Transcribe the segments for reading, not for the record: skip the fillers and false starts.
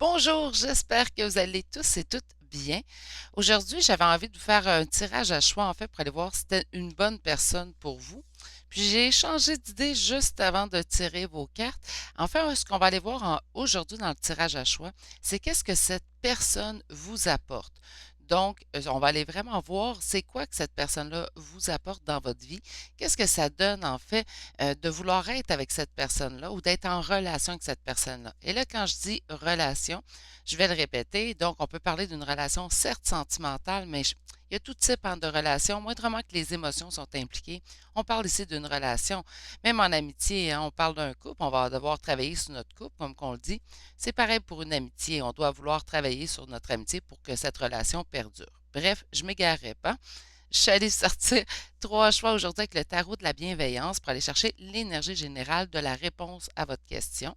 Bonjour, j'espère que vous allez tous et toutes bien. Aujourd'hui, j'avais envie de vous faire un tirage à choix, en fait, pour aller voir si c'était une bonne personne pour vous. Puis j'ai changé d'idée juste avant de tirer vos cartes. Enfin, ce qu'on va aller voir aujourd'hui dans le tirage à choix, c'est qu'est-ce que cette personne vous apporte. Donc, on va aller vraiment voir c'est quoi que cette personne-là vous apporte dans votre vie. Qu'est-ce que ça donne, en fait, de vouloir être avec cette personne-là ou d'être en relation avec cette personne-là. Et là, quand je dis relation, je vais le répéter. Donc, on peut parler d'une relation certes sentimentale, mais il y a tout type de relations, moindrement que les émotions sont impliquées. On parle ici d'une relation. Même en amitié, hein, on parle d'un couple, on va devoir travailler sur notre couple, comme qu'on le dit. C'est pareil pour une amitié. On doit vouloir travailler sur notre amitié pour que cette relation perdure. Bref, je m'égarerai pas. Je suis allée sortir 3 choix aujourd'hui avec le tarot de la bienveillance pour aller chercher l'énergie générale de la réponse à votre question.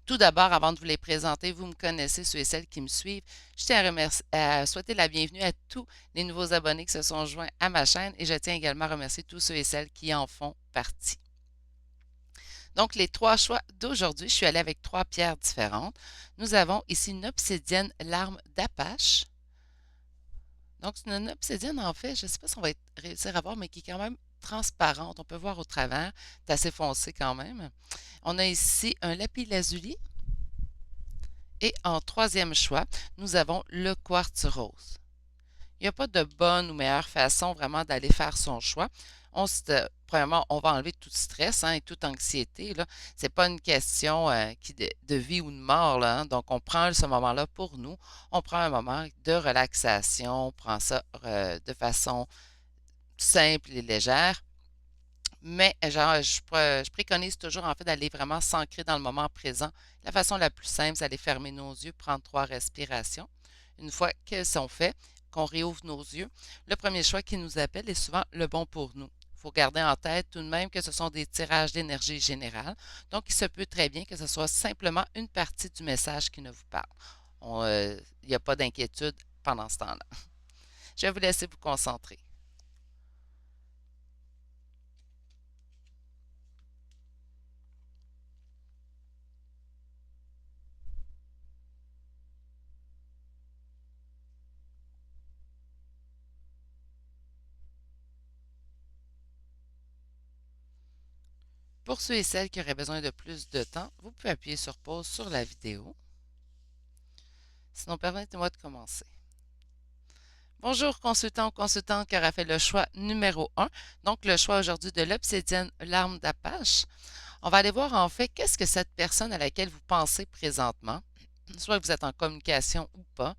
Tout d'abord, avant de vous les présenter, vous me connaissez, ceux et celles qui me suivent. Je tiens à souhaiter la bienvenue à tous les nouveaux abonnés qui se sont joints à ma chaîne et je tiens également à remercier tous ceux et celles qui en font partie. Donc, les 3 choix d'aujourd'hui, je suis allée avec 3 pierres différentes. Nous avons ici une obsidienne larme d'Apache. Donc, c'est une obsidienne, en fait, je ne sais pas si on va réussir à voir, mais qui est quand même transparente. On peut voir au travers. C'est assez foncé quand même. On a ici un lapis-lazuli. Et en troisième choix, nous avons le quartz rose. Il n'y a pas de bonne ou meilleure façon vraiment d'aller faire son choix. Premièrement, on va enlever tout stress et toute anxiété. Ce n'est pas une question de vie ou de mort. Là, hein. Donc, on prend ce moment-là pour nous. On prend un moment de relaxation. On prend ça de façon simple et légère. Mais genre, je préconise toujours en fait d'aller vraiment s'ancrer dans le moment présent. La façon la plus simple, c'est d'aller fermer nos yeux, prendre 3 respirations. Une fois qu'elles sont faites, qu'on réouvre nos yeux, le premier choix qui nous appelle est souvent le bon pour nous. Il faut garder en tête tout de même que ce sont des tirages d'énergie générale. Donc, il se peut très bien que ce soit simplement une partie du message qui ne vous parle. Il n'y a pas d'inquiétude pendant ce temps-là. Je vais vous laisser vous concentrer. Pour ceux et celles qui auraient besoin de plus de temps, vous pouvez appuyer sur pause sur la vidéo. Sinon, permettez-moi de commencer. Bonjour consultant ou consultante qui aura fait le choix numéro 1, donc le choix aujourd'hui de l'obsidienne larme d'Apache. On va aller voir en fait qu'est-ce que cette personne à laquelle vous pensez présentement, soit que vous êtes en communication ou pas,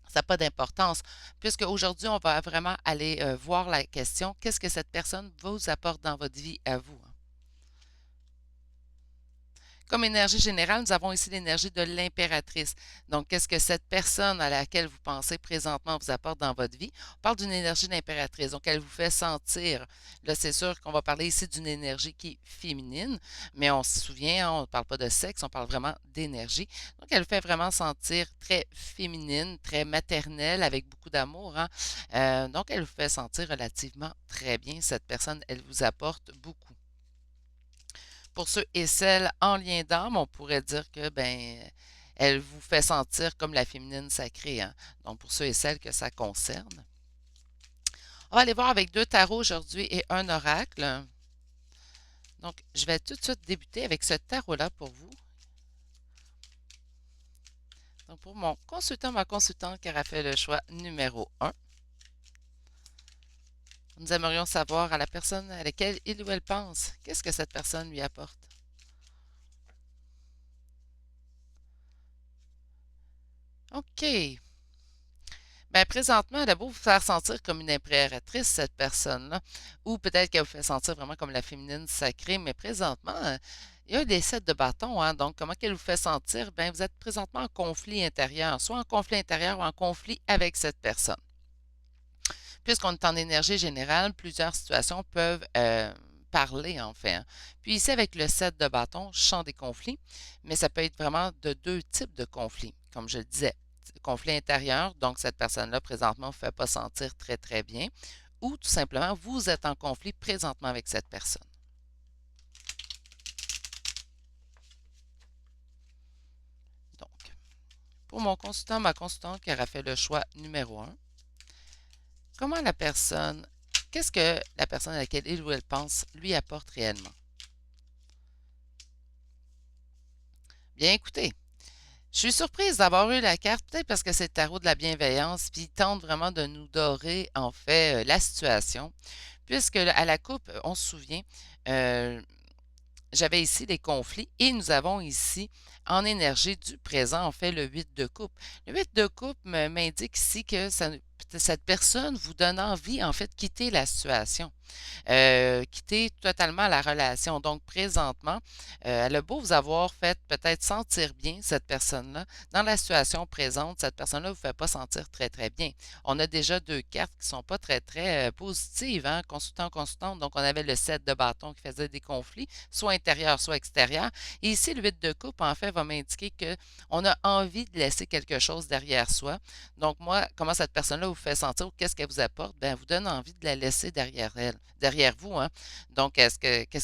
ça n'a pas d'importance, puisque aujourd'hui, on va vraiment aller voir la question, qu'est-ce que cette personne vous apporte dans votre vie à vous? Comme énergie générale, nous avons ici l'énergie de l'impératrice. Donc, qu'est-ce que cette personne à laquelle vous pensez présentement vous apporte dans votre vie? On parle d'une énergie d'impératrice. Donc, elle vous fait sentir. Là, c'est sûr qu'on va parler ici d'une énergie qui est féminine, mais on se souvient, hein, on ne parle pas de sexe, on parle vraiment d'énergie. Donc, elle vous fait vraiment sentir très féminine, très maternelle, avec beaucoup d'amour, hein. Donc, elle vous fait sentir relativement très bien. Cette personne, elle vous apporte beaucoup. Pour ceux et celles en lien d'âme, on pourrait dire que ben elle vous fait sentir comme la féminine sacrée, hein. Donc pour ceux et celles que ça concerne. On va aller voir avec 2 tarots aujourd'hui et un oracle. Donc, je vais tout de suite débuter avec ce tarot-là pour vous. Donc, pour mon consultant, ma consultante qui aura fait le choix numéro 1, nous aimerions savoir à la personne à laquelle il ou elle pense, qu'est-ce que cette personne lui apporte. OK. Ben, présentement, elle a beau vous faire sentir comme une impératrice, cette personne-là, ou peut-être qu'elle vous fait sentir vraiment comme la féminine sacrée, mais présentement, il y a des sets de bâtons, hein, donc comment qu'elle vous fait sentir? Ben, vous êtes présentement en conflit intérieur, soit en conflit intérieur ou en conflit avec cette personne. Puisqu'on est en énergie générale, plusieurs situations peuvent parler, en fait, hein. Puis ici, avec le set de bâtons, champ des conflits, mais ça peut être vraiment de 2 types de conflits, comme je le disais. Conflit intérieur, donc cette personne-là, présentement, ne vous fait pas sentir très, très bien, ou tout simplement, vous êtes en conflit présentement avec cette personne. Donc, Pour mon consultant, ma consultante qui aura fait le choix numéro un, comment la personne, qu'est-ce que la personne à laquelle il ou elle pense lui apporte réellement? Bien écoutez, je suis surprise d'avoir eu la carte, peut-être parce que c'est le tarot de la bienveillance, puis il tente vraiment de nous dorer, en fait, la situation. Puisque à la coupe, on se souvient, euh, j'avais ici des conflits et nous avons ici, en énergie du présent, en fait, le 8 de coupe. Le 8 de coupe m'indique ici que cette personne vous donne envie, en fait, de quitter la situation, quitter totalement la relation. Donc, présentement, elle a beau vous avoir fait peut-être sentir bien, cette personne-là, dans la situation présente, cette personne-là ne vous fait pas sentir très, très bien. On a déjà deux cartes qui ne sont pas très, très positives, hein, consultant, consultante. Donc, on avait le 7 de bâton qui faisait des conflits, soit intérieurs, soit extérieurs. Et ici, le 8 de coupe, en fait, va m'indiquer qu'on a envie de laisser quelque chose derrière soi. Donc, moi, comment cette personne-là vous fait sentir ou qu'est-ce qu'elle vous apporte? Bien, elle vous donne envie de la laisser derrière elle, derrière vous, hein. Donc, qu'est-ce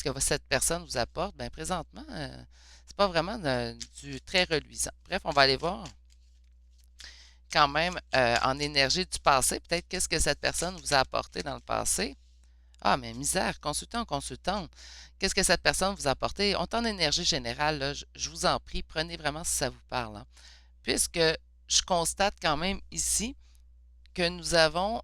que cette personne vous apporte? Bien, présentement, c'est pas vraiment du très reluisant. Bref, on va aller voir quand même en énergie du passé. Peut-être qu'est-ce que cette personne vous a apporté dans le passé. Ah, mais misère, consultant, consultante. Qu'est-ce que cette personne vous a apporté? On est en énergie générale, là, je vous en prie, prenez vraiment si ça vous parle, hein. Puisque je constate quand même ici que nous avons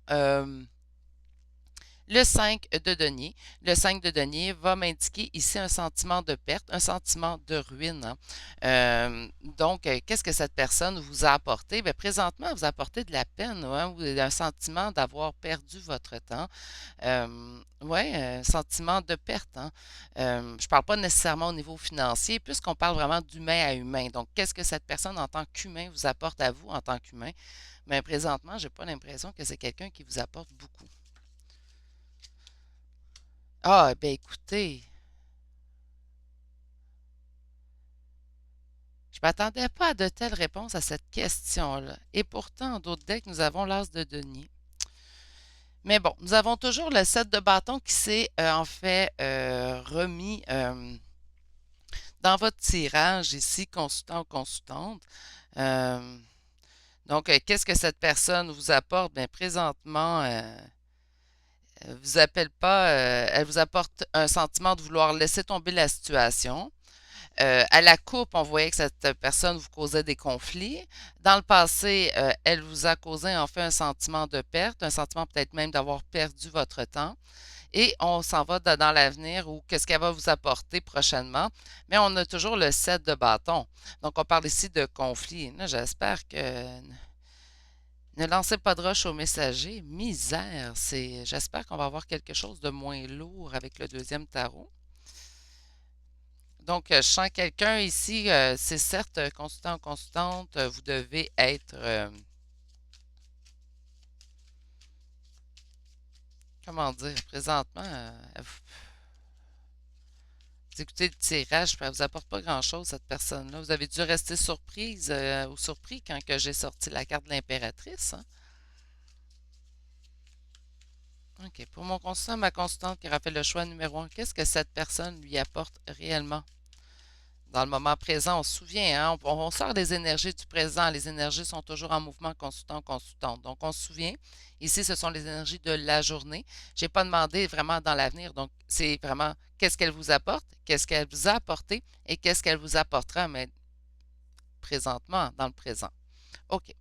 le 5 de denier. Le 5 de denier va m'indiquer ici un sentiment de perte, un sentiment de ruine, hein. Donc, qu'est-ce que cette personne vous a apporté? Bien, présentement, elle vous a apporté de la peine, hein, ou un sentiment d'avoir perdu votre temps. Oui, un sentiment de perte, hein. Je ne parle pas nécessairement au niveau financier, puisqu'on parle vraiment d'humain à humain. Donc, qu'est-ce que cette personne en tant qu'humain vous apporte à vous en tant qu'humain? Mais présentement, je n'ai pas l'impression que c'est quelqu'un qui vous apporte beaucoup. Ah, ben écoutez, je ne m'attendais pas à de telles réponses à cette question-là. Et pourtant, en d'autres decks, nous avons l'as de denier. Mais bon, nous avons toujours le 7 de bâton qui s'est en fait remis dans votre tirage ici, consultant ou consultante. Euh, donc, qu'est-ce que cette personne vous apporte? Bien, présentement, elle vous appelle pas, elle vous apporte un sentiment de vouloir laisser tomber la situation. À la coupe, on voyait que cette personne vous causait des conflits. Dans le passé, elle vous a causé en fait un sentiment de perte, un sentiment peut-être même d'avoir perdu votre temps. Et on s'en va dans l'avenir ou qu'est-ce qu'elle va vous apporter prochainement. Mais on a toujours le 7 de bâton. Donc, on parle ici de conflit. Là, j'espère que ne lancez pas de roche au messager. Misère, j'espère qu'on va avoir quelque chose de moins lourd avec le deuxième tarot. Donc, je sens quelqu'un ici, c'est certes consultant ou consultante, vous devez être, comment dire, présentement, vous écoutez le tirage, puis elle ne vous apporte pas grand-chose, cette personne-là. Vous avez dû rester surprise ou surpris quand que j'ai sorti la carte de l'impératrice, hein. OK. Pour mon consultant, ma consultante qui aura fait le choix numéro un, qu'est-ce que cette personne lui apporte réellement? Dans le moment présent, on se souvient, hein, on sort des énergies du présent. Les énergies sont toujours en mouvement consultant, consultante. Donc, on se souvient. Ici, ce sont les énergies de la journée. Je n'ai pas demandé vraiment dans l'avenir. Donc, c'est vraiment qu'est-ce qu'elle vous apporte, qu'est-ce qu'elle vous a apporté et qu'est-ce qu'elle vous apportera, mais présentement, dans le présent. OK.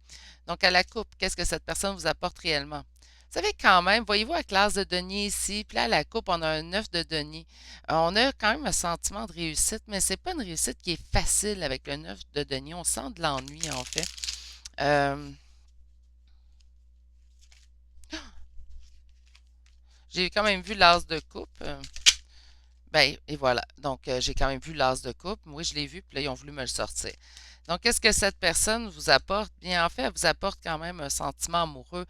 Donc, à la coupe, qu'est-ce que cette personne vous apporte réellement? Vous savez, quand même, voyez-vous la classe de denier ici, puis là, à la coupe, on a un 9 de denier. On a quand même un sentiment de réussite, mais c'est pas une réussite qui est facile avec le 9 de denier. On sent de l'ennui, en fait. Euh, j'ai quand même vu l'as de coupe. Ben, et voilà. Donc, j'ai quand même vu l'as de coupe. Moi, je l'ai vu, puis là, ils ont voulu me le sortir. Donc, qu'est-ce que cette personne vous apporte? Bien, en fait, elle vous apporte quand même un sentiment amoureux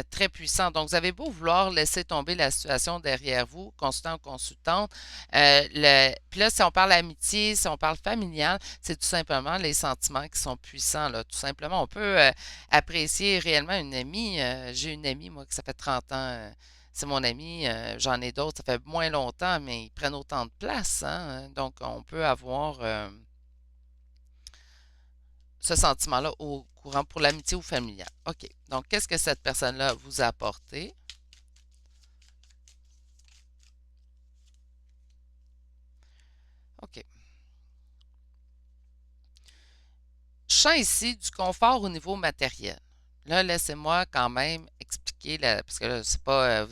très puissant. Donc, vous avez beau vouloir laisser tomber la situation derrière vous, consultant ou consultante. Puis là, si on parle amitié, si on parle familial, c'est tout simplement les sentiments qui sont puissants, là. Tout simplement, on peut apprécier réellement une amie. J'ai une amie, moi, qui ça fait 30 ans. C'est mon ami, j'en ai d'autres, ça fait moins longtemps, mais ils prennent autant de place, hein. Donc, on peut avoir ce sentiment-là au courant pour l'amitié ou familiale. OK. Donc, qu'est-ce que cette personne-là vous a apporté? OK. Je sens ici du confort au niveau matériel. Là, laissez-moi quand même expliquer, parce que là, c'est pas,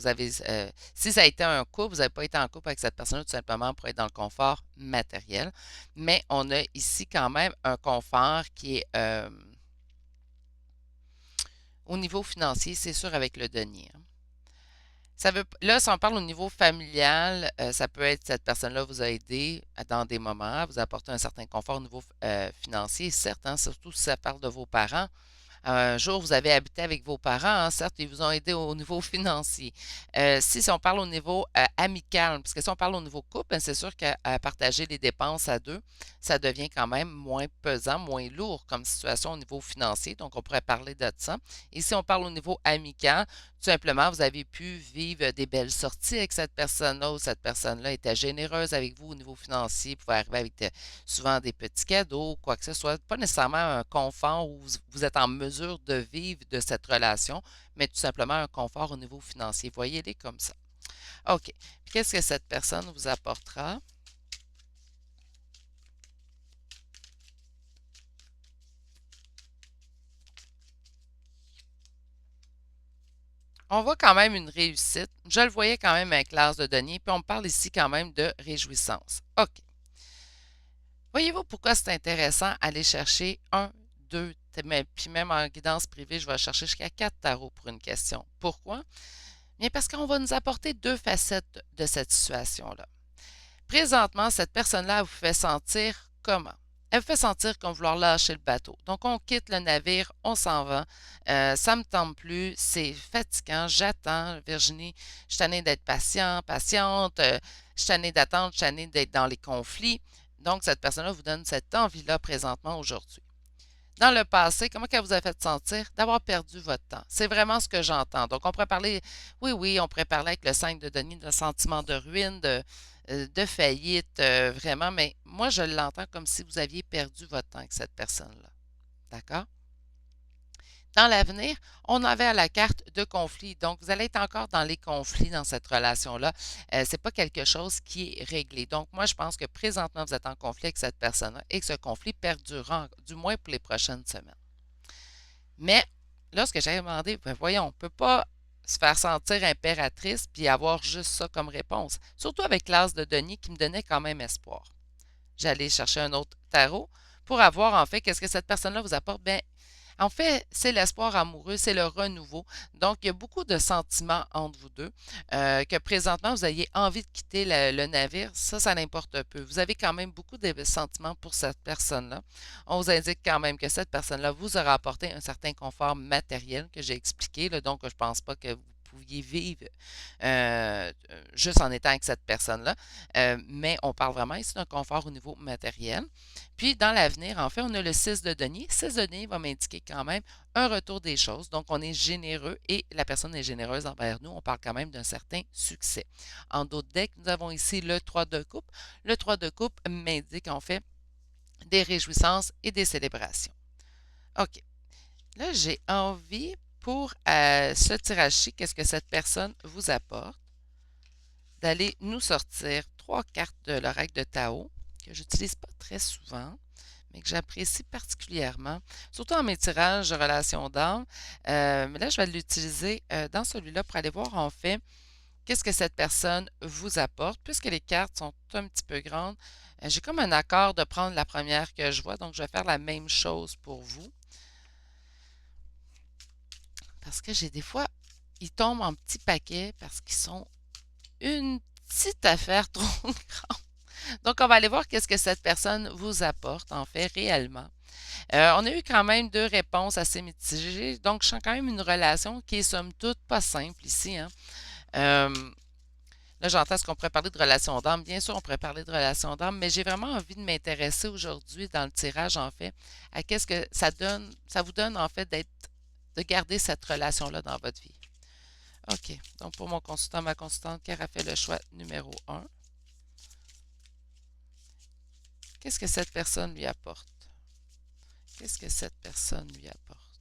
si ça a été un couple, vous n'avez pas été en couple avec cette personne tout simplement pour être dans le confort matériel, mais on a ici quand même un confort qui est au niveau financier, c'est sûr avec le denier, hein. Là, si on parle au niveau familial, ça peut être cette personne-là vous a aidé dans des moments, vous a apporté un certain confort au niveau financier, certes, hein, surtout si ça parle de vos parents. Un jour, vous avez habité avec vos parents, hein, certes, ils vous ont aidé au niveau financier. Si on parle au niveau amical, parce que si on parle au niveau couple, ben, c'est sûr qu'à partager les dépenses à deux, ça devient quand même moins pesant, moins lourd comme situation au niveau financier. Donc, on pourrait parler de ça. Et si on parle au niveau amical, tout simplement, vous avez pu vivre des belles sorties avec cette personne-là ou cette personne-là était généreuse avec vous au niveau financier, pouvait arriver avec souvent des petits cadeaux, quoi que ce soit. Pas nécessairement un confort où vous êtes en mesure de vivre de cette relation, mais tout simplement un confort au niveau financier. Voyez-les comme ça. OK. Puis qu'est-ce que cette personne vous apportera? On voit quand même une réussite. Je le voyais quand même avec l'as de denier, puis on parle ici quand même de réjouissance. OK. Voyez-vous pourquoi c'est intéressant aller chercher un, deux, puis même en guidance privée, je vais chercher jusqu'à 4 tarots pour une question. Pourquoi? Bien parce qu'on va nous apporter deux facettes de cette situation-là. Présentement, cette personne-là vous fait sentir comment? Elle vous fait sentir qu'on vouloir lâcher le bateau. Donc, on quitte le navire, on s'en va. Ça me tente plus, c'est fatigant, j'attends. Virginie, je suis tannée d'être patiente, je suis tannée d'attendre, je suis tannée d'être dans les conflits. Donc, cette personne-là vous donne cette envie-là présentement aujourd'hui. Dans le passé, comment qu'elle vous a fait sentir? D'avoir perdu votre temps. C'est vraiment ce que j'entends. Donc, on pourrait parler, oui, on pourrait parler avec le 5 de Denis de sentiment de ruine, de faillite, vraiment, mais moi, je l'entends comme si vous aviez perdu votre temps avec cette personne-là. D'accord? Dans l'avenir, on avait à la carte de conflit. Donc, vous allez être encore dans les conflits dans cette relation-là. Ce n'est pas quelque chose qui est réglé. Donc, moi, je pense que présentement, vous êtes en conflit avec cette personne-là et que ce conflit perdurera, du moins pour les prochaines semaines. Mais là, ce que j'ai demandé, ben voyons, on ne peut pas se faire sentir impératrice puis avoir juste ça comme réponse. Surtout avec l'as de Denis qui me donnait quand même espoir. J'allais chercher un autre tarot pour avoir en fait qu'est-ce que cette personne-là vous apporte. Bien, en fait, c'est l'espoir amoureux, c'est le renouveau. Donc, il y a beaucoup de sentiments entre vous deux. Que présentement, vous ayez envie de quitter le navire, ça n'importe peu. Vous avez quand même beaucoup de sentiments pour cette personne-là. On vous indique quand même que cette personne-là vous aura apporté un certain confort matériel que j'ai expliqué, là. Donc, je ne pense pas que vous pouviez vivre juste en étant avec cette personne-là. Mais on parle vraiment ici d'un confort au niveau matériel. Puis, dans l'avenir, en fait, on a le 6 de denier. 6 de denier va m'indiquer quand même un retour des choses. Donc, on est généreux et la personne est généreuse envers nous. On parle quand même d'un certain succès. En d'autres decks, nous avons ici le 3 de coupe. Le 3 de coupe m'indique en fait des réjouissances et des célébrations. OK. Là, j'ai envie pour ce tirage-ci, qu'est-ce que cette personne vous apporte, d'aller nous sortir 3 cartes de l'oracle de Tao que j'utilise pas très souvent, mais que j'apprécie particulièrement, surtout en mes tirages de relations d'âme. Mais là, je vais l'utiliser dans celui-là pour aller voir en fait qu'est-ce que cette personne vous apporte. Puisque les cartes sont un petit peu grandes, j'ai comme un accord de prendre la première que je vois, donc je vais faire la même chose pour vous. Parce que j'ai des fois, ils tombent en petits paquets parce qu'ils sont une petite affaire trop grande. Donc, on va aller voir qu'est-ce que cette personne vous apporte, en fait, réellement. On a eu quand même deux réponses assez mitigées. Donc, je sens quand même une relation qui est, somme toute, pas simple ici, hein. Là, j'entends ce qu'on pourrait parler de relation d'âme. Bien sûr, on pourrait parler de relation d'âme, mais j'ai vraiment envie de m'intéresser aujourd'hui dans le tirage, en fait, à qu'est-ce que ça donne, ça vous donne, en fait, de garder cette relation-là dans votre vie. OK. Donc, pour mon consultant, ma consultante, qui a fait le choix numéro un, qu'est-ce que cette personne lui apporte? Qu'est-ce que cette personne lui apporte?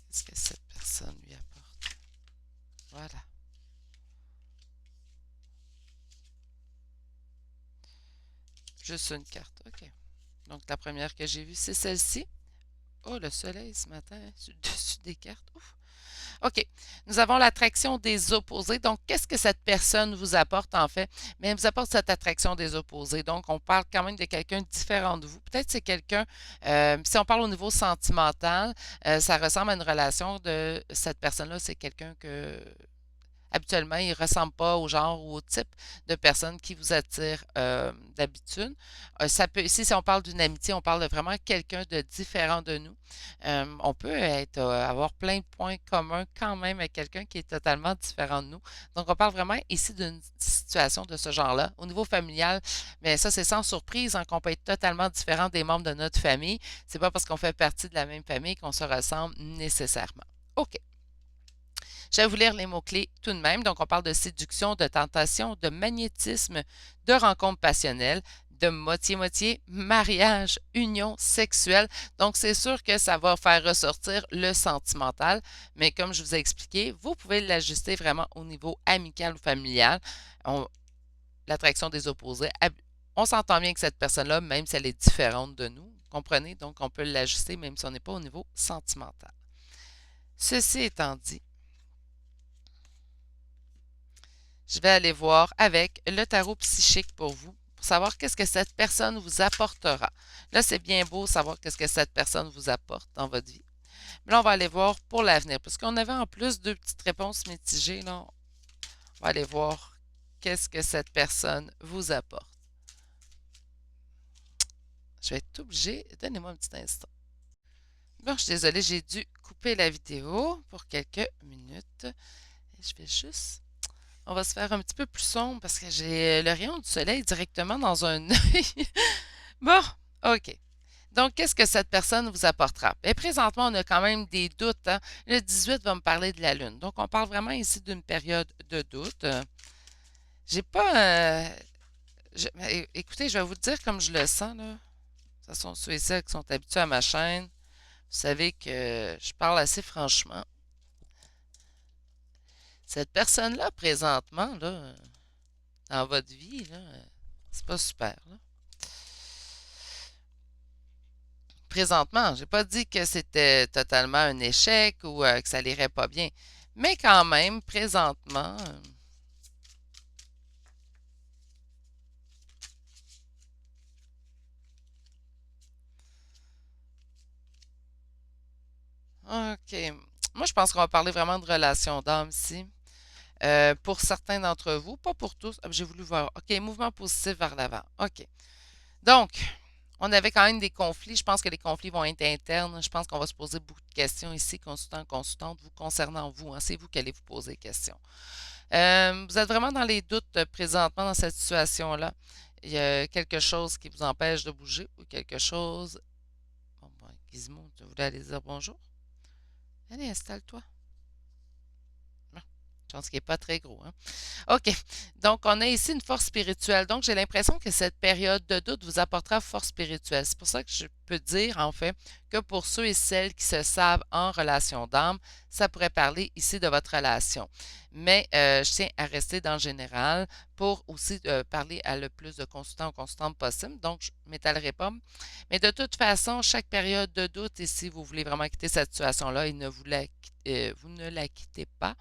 Qu'est-ce que cette personne lui apporte? Voilà. Juste une carte. OK. Donc, la première que j'ai vue, c'est celle-ci. Oh, le soleil ce matin, sur le dessus des cartes. Ouf. OK. Nous avons l'attraction des opposés. Donc, qu'est-ce que cette personne vous apporte en fait? Bien, elle vous apporte cette attraction des opposés. Donc, on parle quand même de quelqu'un de différent de vous. Peut-être c'est quelqu'un, si on parle au niveau sentimental, ça ressemble à une relation de cette personne-là. C'est quelqu'un que habituellement, il ne ressemble pas au genre ou au type de personne qui vous attire d'habitude. Ça peut, ici, si on parle d'une amitié, on parle de vraiment quelqu'un de différent de nous. On peut être, avoir plein de points communs quand même avec quelqu'un qui est totalement différent de nous. Donc, on parle vraiment ici d'une situation de ce genre-là. Au niveau familial, mais ça, c'est sans surprise hein, qu'on peut être totalement différent des membres de notre famille. C'est pas parce qu'on fait partie de la même famille qu'on se ressemble nécessairement. OK. Je vais vous lire les mots-clés tout de même. Donc, on parle de séduction, de tentation, de magnétisme, de rencontre passionnelle, de moitié-moitié, mariage, union sexuelle. Donc, c'est sûr que ça va faire ressortir le sentimental, mais comme je vous ai expliqué, vous pouvez l'ajuster vraiment au niveau amical ou familial. L'attraction des opposés. On s'entend bien avec cette personne-là, même si elle est différente de nous. Comprenez? Donc, on peut l'ajuster même si on n'est pas au niveau sentimental. Ceci étant dit, je vais aller voir avec le tarot psychique pour vous, pour savoir qu'est-ce que cette personne vous apportera. Là, c'est bien beau savoir qu'est-ce que cette personne vous apporte dans votre vie. Mais là, on va aller voir pour l'avenir. Parce qu'on avait en plus deux petites réponses mitigées. Là, on va aller voir qu'est-ce que cette personne vous apporte. Je vais être obligée. Donnez-moi un petit instant. Bon, je suis désolée, j'ai dû couper la vidéo pour quelques minutes. Et je vais juste. On va se faire un petit peu plus sombre parce que j'ai le rayon du soleil directement dans un œil. Bon, OK. Donc, qu'est-ce que cette personne vous apportera? Bien, présentement, on a quand même des doutes. Hein? Le 18 va me parler de la Lune. Donc, on parle vraiment ici d'une période de doute. J'ai pas. Écoutez, je vais vous le dire comme je le sens. Là. De toute façon, ceux et celles qui sont habitués à ma chaîne, vous savez que je parle assez franchement. Cette personne-là, présentement, là, dans votre vie, là, c'est pas super. Là. Présentement, j'ai pas dit que c'était totalement un échec ou que ça n'irait pas bien. Mais quand même, présentement, OK. Moi, je pense qu'on va parler vraiment de relations d'âme ici. Pour certains d'entre vous, pas pour tous. Ah, j'ai voulu voir. OK, mouvement positif vers l'avant. OK. Donc, on avait quand même des conflits. Je pense que les conflits vont être internes. Je pense qu'on va se poser beaucoup de questions ici, consultant, consultante, vous concernant vous. Hein, c'est vous qui allez vous poser des questions. Vous êtes vraiment dans les doutes présentement dans cette situation-là. Il y a quelque chose qui vous empêche de bouger ou quelque chose. Bon, bon, Gizmo, tu voulais aller dire bonjour? Allez, installe-toi. Bon, je pense qu'il n'est pas très gros. Hein? OK. Donc, on a ici une force spirituelle. Donc, j'ai l'impression que cette période de doute vous apportera force spirituelle. C'est pour ça que je peux dire, en fait, que pour ceux et celles qui se savent en relation d'âme, ça pourrait parler ici de votre relation. Mais je tiens à rester dans le général pour aussi parler à le plus de consultants ou consultantes possible. Donc, je ne m'étalerai pas. Mais de toute façon, chaque période de doute, et si vous voulez vraiment quitter cette situation-là et vous ne la quittez pas,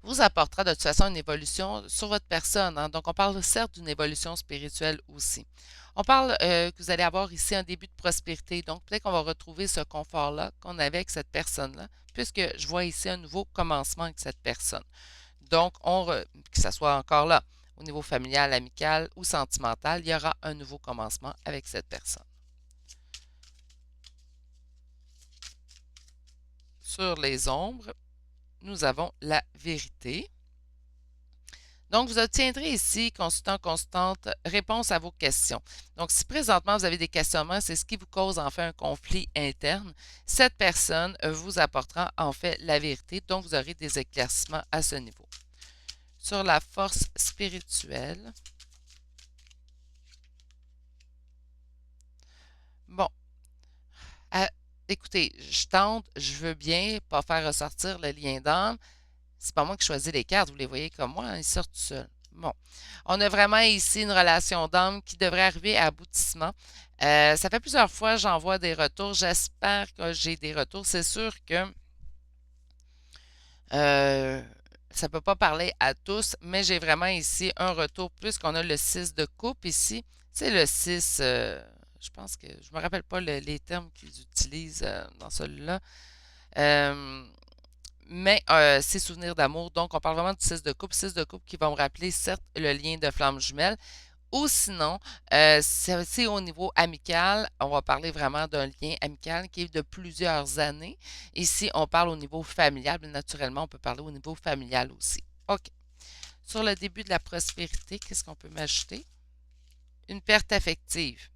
vous apportera de toute façon une évolution sur votre personne. Hein. Donc, on parle certes d'une évolution spirituelle aussi. On parle que vous allez avoir ici un début de prospérité. Donc, peut-être qu'on va retrouver ce confort-là qu'on avait avec cette personne-là, puisque je vois ici un nouveau commencement avec cette personne. Donc, que ce soit encore là, au niveau familial, amical ou sentimental, il y aura un nouveau commencement avec cette personne. Sur les ombres, nous avons la vérité. Donc, vous obtiendrez ici, consultant, constante, réponse à vos questions. Donc, si présentement vous avez des questionnements, c'est ce qui vous cause en fait un conflit interne, cette personne vous apportera en fait la vérité, donc vous aurez des éclaircissements à ce niveau. Sur la force spirituelle, Bon, à- écoutez, je tente, je veux bien pas faire ressortir le lien d'âme. C'est pas moi qui choisis les cartes, vous les voyez comme moi, hein, ils sortent tout seuls. Bon, on a vraiment ici une relation d'âme qui devrait arriver à aboutissement. Ça fait plusieurs fois que j'envoie des retours. J'espère que j'ai des retours. C'est sûr que euh, ça ne peut pas parler à tous, mais j'ai vraiment ici un retour, puisqu'on a le 6 de coupe ici. C'est le 6, je pense que je ne me rappelle pas les termes qu'ils utilisent dans celui-là. Euh, mais c'est souvenir d'amour. Donc, on parle vraiment du 6 de coupe. 6 de coupe qui va me rappeler, certes, le lien de flamme jumelle. Ou sinon, c'est au niveau amical. On va parler vraiment d'un lien amical qui est de plusieurs années. Ici, on parle au niveau familial. Mais naturellement, on peut parler au niveau familial aussi. OK. Sur le début de la prospérité, qu'est-ce qu'on peut m'ajouter? Une perte affective.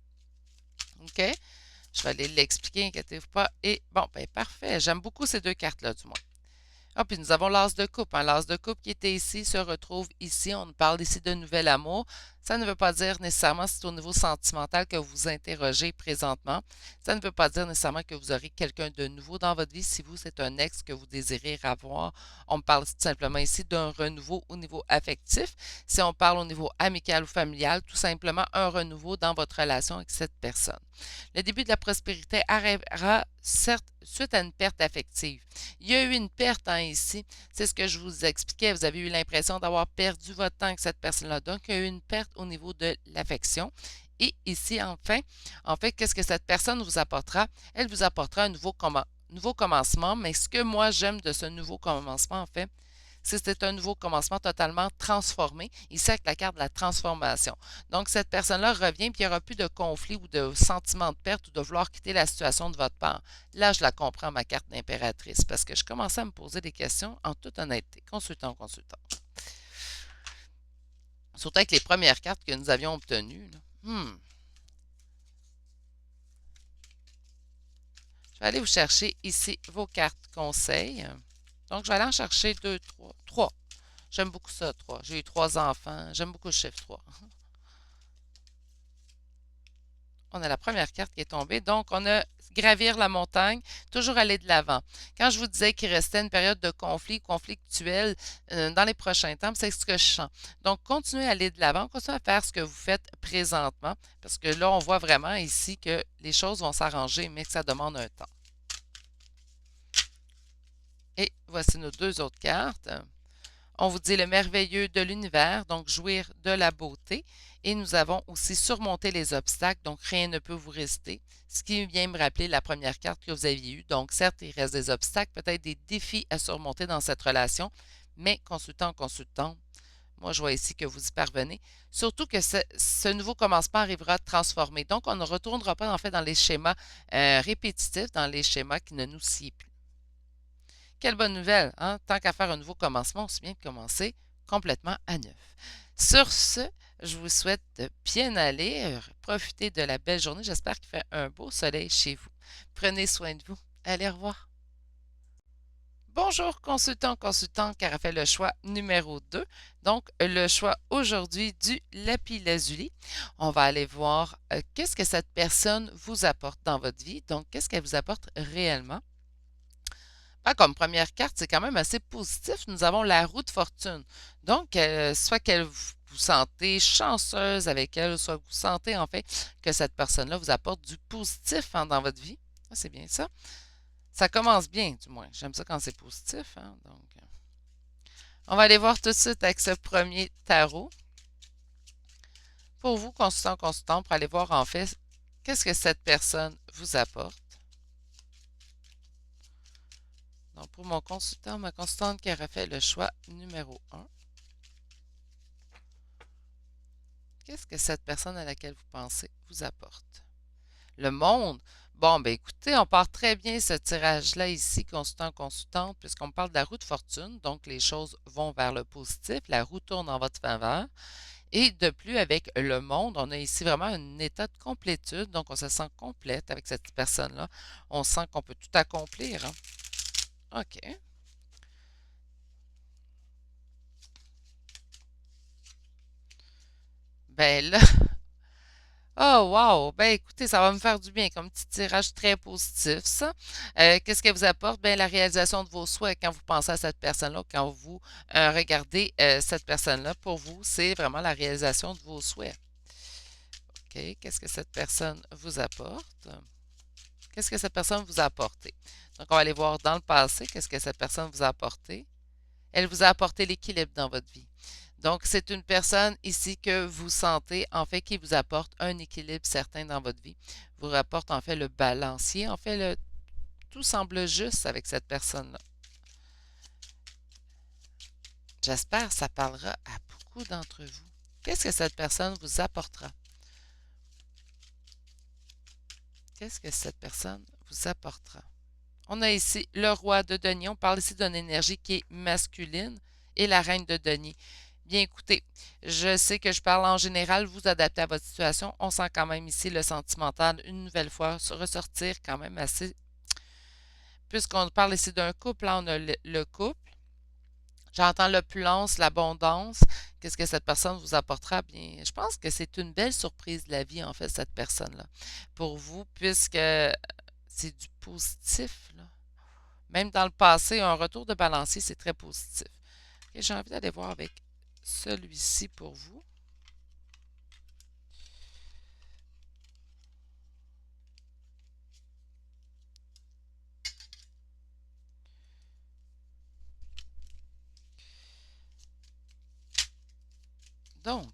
OK? Je vais aller l'expliquer, inquiétez-vous pas. Et bon, ben parfait. J'aime beaucoup ces deux cartes-là, du moins. Ah, puis nous avons l'as de coupe. Un l'as de coupe qui était ici se retrouve ici. On parle ici de nouvel amour. Ça ne veut pas dire nécessairement que c'est au niveau sentimental que vous vous interrogez présentement. Ça ne veut pas dire nécessairement que vous aurez quelqu'un de nouveau dans votre vie. Si vous, c'est un ex que vous désirez avoir, on parle tout simplement ici d'un renouveau au niveau affectif. Si on parle au niveau amical ou familial, tout simplement un renouveau dans votre relation avec cette personne. Le début de la prospérité arrivera certes suite à une perte affective. Il y a eu une perte ici. C'est ce que je vous expliquais. Vous avez eu l'impression d'avoir perdu votre temps avec cette personne-là. Donc, il y a eu une perte au niveau de l'affection. Et ici, enfin, en fait, qu'est-ce que cette personne vous apportera? Elle vous apportera un nouveau commencement. Mais ce que moi, j'aime de ce nouveau commencement, en fait, c'est un nouveau commencement totalement transformé. Ici, avec la carte de la transformation. Donc, cette personne-là revient, puis il n'y aura plus de conflit ou de sentiment de perte ou de vouloir quitter la situation de votre part. Là, je la comprends, ma carte d'impératrice, parce que je commençais à me poser des questions en toute honnêteté. Consultant, consultant. Surtout avec les premières cartes que nous avions obtenues. Là. Je vais aller vous chercher ici vos cartes conseils. Donc, je vais aller en chercher deux, trois. Trois. J'aime beaucoup ça, trois. J'ai eu trois enfants. J'aime beaucoup le chiffre 3. On a la première carte qui est tombée. Donc, on a gravir la montagne, toujours aller de l'avant. Quand je vous disais qu'il restait une période de conflit conflictuel dans les prochains temps, c'est ce que je sens. Donc, continuez à aller de l'avant, continuez à faire ce que vous faites présentement, parce que là, on voit vraiment ici que les choses vont s'arranger, mais que ça demande un temps. Et voici nos deux autres cartes. On vous dit le merveilleux de l'univers, donc jouir de la beauté. Et nous avons aussi surmonté les obstacles, donc rien ne peut vous résister. Ce qui vient me rappeler la première carte que vous aviez eue. Donc, certes, il reste des obstacles, peut-être des défis à surmonter dans cette relation, mais consultant, consultant, moi, je vois ici que vous y parvenez. Surtout que ce nouveau commencement arrivera transformé. Donc, on ne retournera pas, en fait, dans les schémas répétitifs, dans les schémas qui ne nous sient plus. Quelle bonne nouvelle, hein? Tant qu'à faire un nouveau commencement, aussi bien de commencer complètement à neuf. Sur ce, je vous souhaite de bien aller, profiter de la belle journée. J'espère qu'il fait un beau soleil chez vous. Prenez soin de vous. Allez, au revoir. Bonjour, consultant, car a fait le choix numéro 2. Donc, le choix aujourd'hui du lapis-lazuli. On va aller voir qu'est-ce que cette personne vous apporte dans votre vie. Donc, qu'est-ce qu'elle vous apporte réellement. Ah, comme première carte, c'est quand même assez positif. Nous avons la roue de fortune. Donc, soit que vous sentez chanceuse avec elle, soit que vous sentez en fait que cette personne-là vous apporte du positif hein, dans votre vie. Ah, c'est bien ça. Ça commence bien, du moins. J'aime ça quand c'est positif. Hein, donc, on va aller voir tout de suite avec ce premier tarot. Pour vous, consultant, pour aller voir en fait qu'est-ce que cette personne vous apporte. Donc, pour mon consultant, ma consultante qui aura fait le choix numéro 1. Qu'est-ce que cette personne à laquelle vous pensez vous apporte? Le monde. Bon, ben écoutez, on part très bien ce tirage-là ici, consultante, puisqu'on parle de la roue de fortune, donc les choses vont vers le positif, la roue tourne en votre faveur. Et de plus, avec le monde, on a ici vraiment un état de complétude, donc on se sent complète avec cette personne-là. On sent qu'on peut tout accomplir. Hein? OK. Ben là, Oh, wow! Ben, écoutez, ça va me faire du bien comme petit tirage très positif, ça. Qu'est-ce qu'elle vous apporte? Ben, la réalisation de vos souhaits quand vous pensez à cette personne-là, quand vous regardez cette personne-là, pour vous, c'est vraiment la réalisation de vos souhaits. OK, qu'est-ce que cette personne vous apporte? Qu'est-ce que cette personne vous a apporté? Donc, on va aller voir dans le passé, qu'est-ce que cette personne vous a apporté? Elle vous a apporté l'équilibre dans votre vie. Donc, c'est une personne ici que vous sentez, en fait, qui vous apporte un équilibre certain dans votre vie. Vous rapporte, en fait, le balancier. En fait, tout semble juste avec cette personne-là. J'espère que ça parlera à beaucoup d'entre vous. Qu'est-ce que cette personne vous apportera? Qu'est-ce que cette personne vous apportera? On a ici le roi de denier. On parle ici d'une énergie qui est masculine et la reine de denier. Bien écoutez, je sais que je parle en général, vous adaptez à votre situation. On sent quand même ici le sentimental une nouvelle fois ressortir quand même assez. Puisqu'on parle ici d'un couple, là on a le couple. J'entends l'opulence, l'abondance. Qu'est-ce que cette personne vous apportera? Bien, je pense que c'est une belle surprise de la vie, en fait, cette personne-là. Pour vous, puisque c'est du positif, là. Même dans le passé, un retour de balancier, c'est très positif. Et j'ai envie d'aller voir avec celui-ci pour vous. Donc,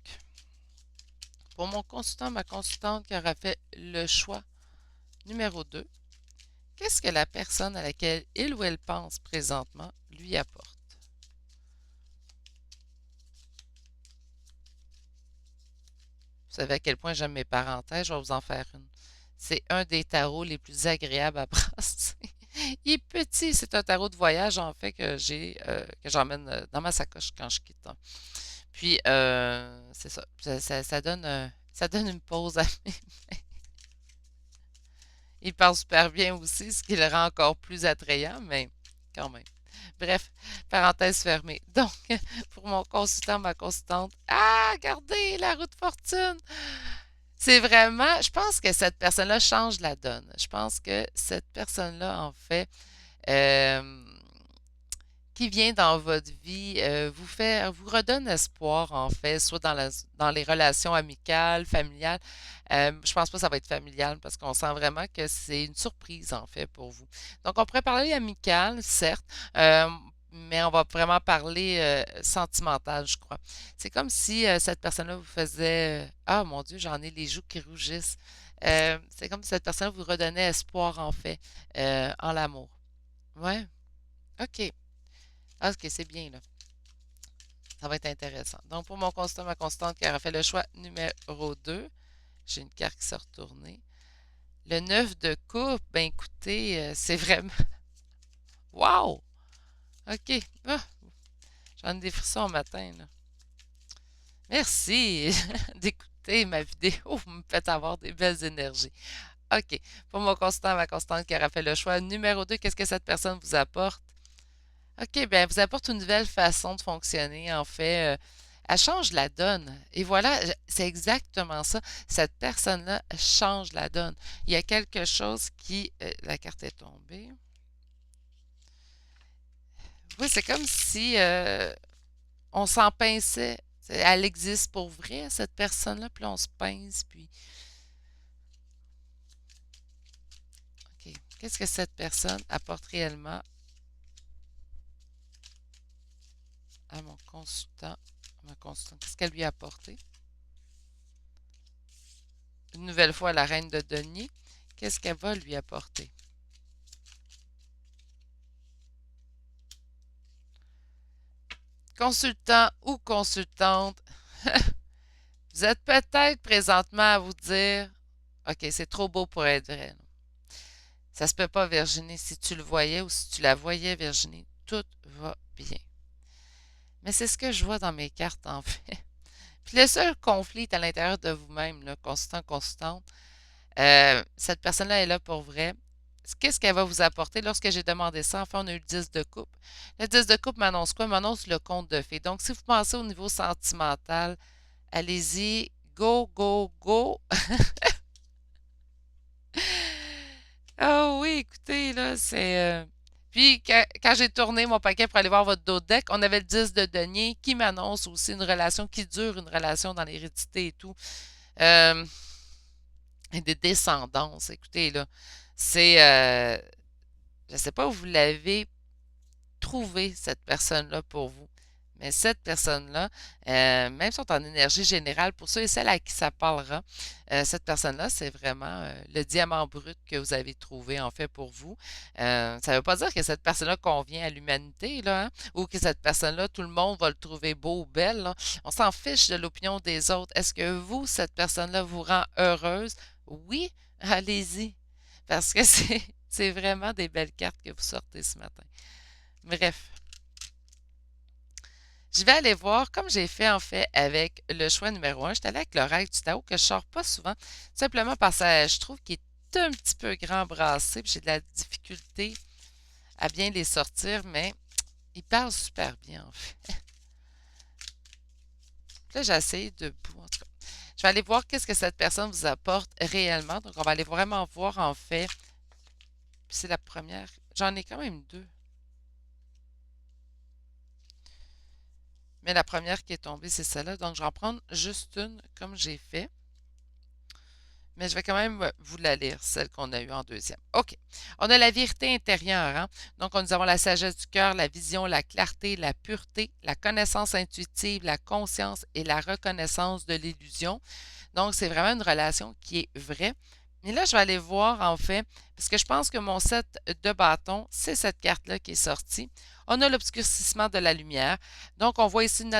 pour mon consultant, ma consultante qui aura fait le choix numéro 2, qu'est-ce que la personne à laquelle il ou elle pense présentement lui apporte? Vous savez à quel point j'aime mes parenthèses, je vais vous en faire une. C'est un des tarots les plus agréables à brasser. Il est petit, c'est un tarot de voyage en fait que j'emmène dans ma sacoche quand je quitte, hein. Puis c'est ça, ça donne une pause à mes. Il parle super bien aussi, ce qui le rend encore plus attrayant, mais quand même. Bref, parenthèse fermée. Donc, pour mon consultant, ma consultante, ah, regardez la roue de fortune! C'est vraiment, je pense que cette personne-là change la donne. Je pense que cette personne-là, en fait, euh, qui vient dans votre vie vous redonne espoir, en fait, soit dans les relations amicales, familiales. Je pense pas que ça va être familial parce qu'on sent vraiment que c'est une surprise, en fait, pour vous. Donc, on pourrait parler amical, certes, euh, mais on va vraiment parler sentimental, je crois. C'est comme si cette personne-là vous faisait ah mon Dieu, j'en ai les joues qui rougissent. C'est comme si cette personne vous redonnait espoir, en fait, en l'amour. Ouais, OK. Ah, OK, c'est bien, là. Ça va être intéressant. Donc, pour mon constant, ma constante qui aura fait le choix numéro 2, j'ai une carte qui s'est retournée. Le 9 de coupe, ben écoutez, c'est vraiment. Wow! OK. Ah, j'en ai des frissons au matin, là. Merci d'écouter ma vidéo. Vous me faites avoir des belles énergies. OK. Pour mon constant, ma constante qui aura fait le choix numéro 2, qu'est-ce que cette personne vous apporte? OK, bien, elle vous apporte une nouvelle façon de fonctionner. En fait, elle change la donne. Et voilà, c'est exactement ça. Cette personne-là change la donne. Il y a quelque chose qui... la carte est tombée. Oui, c'est comme si on s'en pinçait. Elle existe pour vrai, cette personne-là, puis là, on se pince, puis... OK. Qu'est-ce que cette personne apporte réellement à mon consultant? Ma consultante, qu'est-ce qu'elle lui a apporté? Une nouvelle fois, la reine de denier. Qu'est-ce qu'elle va lui apporter? Consultant ou consultante, vous êtes peut-être présentement à vous dire, OK, c'est trop beau pour être vrai. Ça se peut pas, Virginie. Si tu le voyais ou si tu la voyais, Virginie, tout va bien. Mais c'est ce que je vois dans mes cartes, en fait. Puis le seul conflit est à l'intérieur de vous-même, là, consultant, consultante. Cette personne-là est là pour vrai. Qu'est-ce qu'elle va vous apporter? Lorsque j'ai demandé ça, enfin, on a eu le 10 de coupe. Le 10 de coupe m'annonce quoi? M'annonce le conte de fées. Donc, si vous pensez au niveau sentimental, allez-y, Go, go, go. Ah oui, écoutez, là, c'est... Puis, quand j'ai tourné mon paquet pour aller voir votre dos de deck, on avait le 10 de denier qui m'annonce aussi une relation qui dure, une relation dans l'hérédité et tout. Euh, et des descendances. Écoutez, là, c'est... je ne sais pas où vous l'avez trouver cette personne-là pour vous. Mais cette personne-là, même si on est en énergie générale, pour ceux et celles à qui ça parlera, cette personne-là, c'est vraiment le diamant brut que vous avez trouvé en fait pour vous. Ça ne veut pas dire que cette personne-là convient à l'humanité, là, hein, ou que cette personne-là, tout le monde va le trouver beau ou belle, là. On s'en fiche de l'opinion des autres. Est-ce que vous, cette personne-là, vous rend heureuse? Oui, allez-y. Parce que c'est vraiment des belles cartes que vous sortez ce matin. Bref, je vais aller voir, comme j'ai fait en fait avec le choix numéro un. J'étais allée avec l'oreille du Tao que je sors pas souvent, simplement parce que je trouve qu'il est un petit peu grand brassé, puis j'ai de la difficulté à bien les sortir, mais il parle super bien en fait. Puis là, j'ai essayé debout, en tout cas. Je vais aller voir qu'est-ce que cette personne vous apporte réellement. Donc, on va aller vraiment voir en fait. Puis c'est la première. J'en ai quand même deux. Mais la première qui est tombée, c'est celle-là. Donc, je vais en prendre juste une comme j'ai fait. Mais je vais quand même vous la lire, celle qu'on a eue en deuxième. OK. On a la vérité intérieure. Hein? Donc, nous avons la sagesse du cœur, la vision, la clarté, la pureté, la connaissance intuitive, la conscience et la reconnaissance de l'illusion. Donc, c'est vraiment une relation qui est vraie. Mais là, je vais aller voir, en fait, parce que je pense que mon set de bâtons, c'est cette carte-là qui est sortie. On a l'obscurcissement de la lumière. Donc, on voit ici une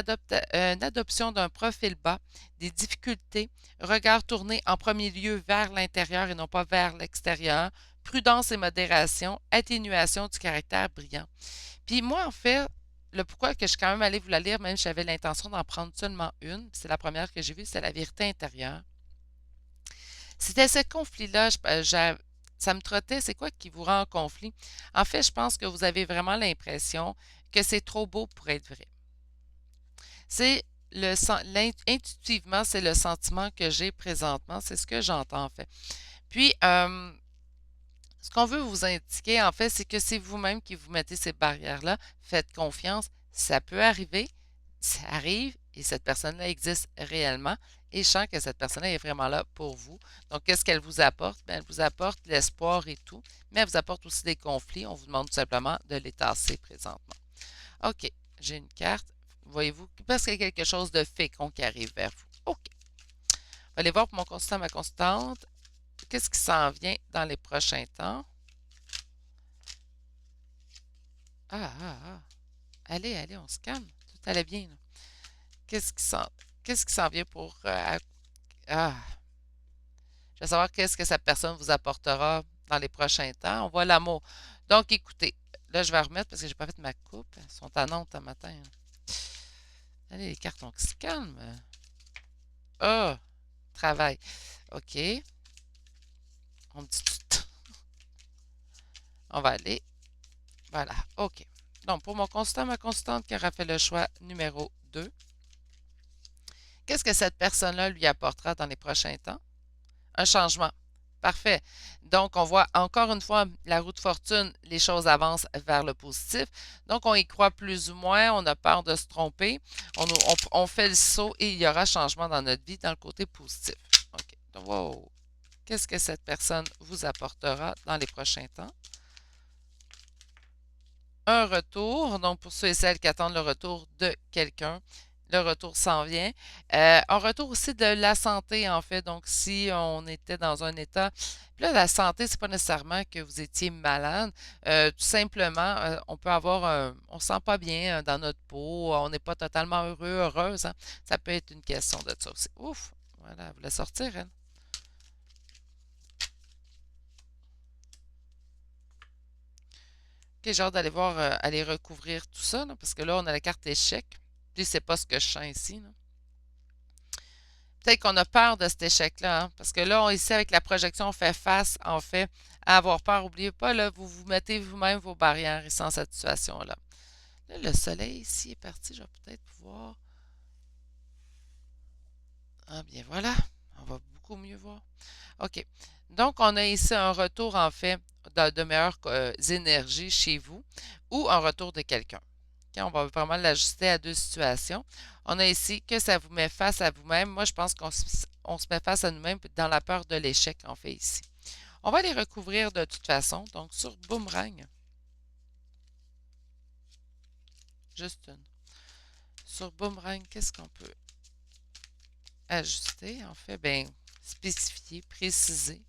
adoption d'un profil bas, des difficultés, regard tourné en premier lieu vers l'intérieur et non pas vers l'extérieur, prudence et modération, atténuation du caractère brillant. Puis moi, en fait, le pourquoi que je suis quand même allée vous la lire, même si j'avais l'intention d'en prendre seulement une, c'est la première que j'ai vue, c'est la vérité intérieure. C'était ce conflit-là, ça me trottait, c'est quoi qui vous rend en conflit? En fait, je pense que vous avez vraiment l'impression que c'est trop beau pour être vrai. C'est intuitivement, c'est le sentiment que j'ai présentement, c'est ce que j'entends en fait. Puis, ce qu'on veut vous indiquer en fait, c'est que c'est vous-même qui vous mettez ces barrières-là. Faites confiance, ça peut arriver, ça arrive et cette personne-là existe réellement. Et je sens que cette personne-là est vraiment là pour vous. Donc, qu'est-ce qu'elle vous apporte? Bien, elle vous apporte l'espoir et tout, mais elle vous apporte aussi des conflits. On vous demande tout simplement de les tasser présentement. OK, j'ai une carte. Voyez-vous, parce qu'il y a quelque chose de fécond qui arrive vers vous. OK. On va aller voir pour mon constant, ma constante. Qu'est-ce qui s'en vient dans les prochains temps? Ah, ah, ah. Allez, allez, on se calme. Tout allait bien, là. Qu'est-ce qui s'en, qu'est-ce qui s'en vient pour... ah, je veux savoir qu'est-ce que cette personne vous apportera dans les prochains temps. On voit l'amour. Donc, écoutez, là, je vais remettre parce que j'ai pas fait ma coupe. Elles sont à Nantes un matin, hein. Allez, les cartons qui se calment. Ah, travail. OK. On me dit tout. On va aller. Voilà. OK. Donc, pour mon constant, ma constante qui aura fait le choix numéro 2, qu'est-ce que cette personne-là lui apportera dans les prochains temps? Un changement. Parfait. Donc, on voit encore une fois la roue de fortune, les choses avancent vers le positif. Donc, on y croit plus ou moins, on a peur de se tromper. On fait le saut et il y aura changement dans notre vie dans le côté positif. OK. Donc, wow. Qu'est-ce que cette personne vous apportera dans les prochains temps? Un retour. Donc, pour ceux et celles qui attendent le retour de quelqu'un, le retour s'en vient. Un retour aussi de la santé, en fait. Donc, si on était dans un état. Puis là, la santé, c'est pas nécessairement que vous étiez malade. Tout simplement, on peut avoir on se sent pas bien dans notre peau, on n'est pas totalement heureux, heureuse, hein. Ça peut être une question de ça aussi. Ouf! Voilà, elle voulait sortir, elle. Ok, j'ai hâte d'aller voir, aller recouvrir tout ça, là, parce que là, on a la carte échec. Puis, c'est pas ce que je sens ici, là. Peut-être qu'on a peur de cet échec-là, hein, parce que là, ici, avec la projection, on fait face, en fait, à avoir peur. N'oubliez pas, là, vous vous mettez vous-même vos barrières ici dans cette situation-là. Là, le soleil ici est parti. Je vais peut-être pouvoir. Ah bien voilà, on va beaucoup mieux voir. OK. Donc, on a ici un retour, en fait, de meilleures énergies chez vous ou un retour de quelqu'un. OK, on va vraiment l'ajuster à deux situations. On a ici que ça vous met face à vous-même. Moi, je pense on se met face à nous-mêmes dans la peur de l'échec, en fait, ici. On va les recouvrir de toute façon. Donc, sur Boomerang, juste une. Sur Boomerang, qu'est-ce qu'on peut ajuster? En fait, bien, spécifier, préciser.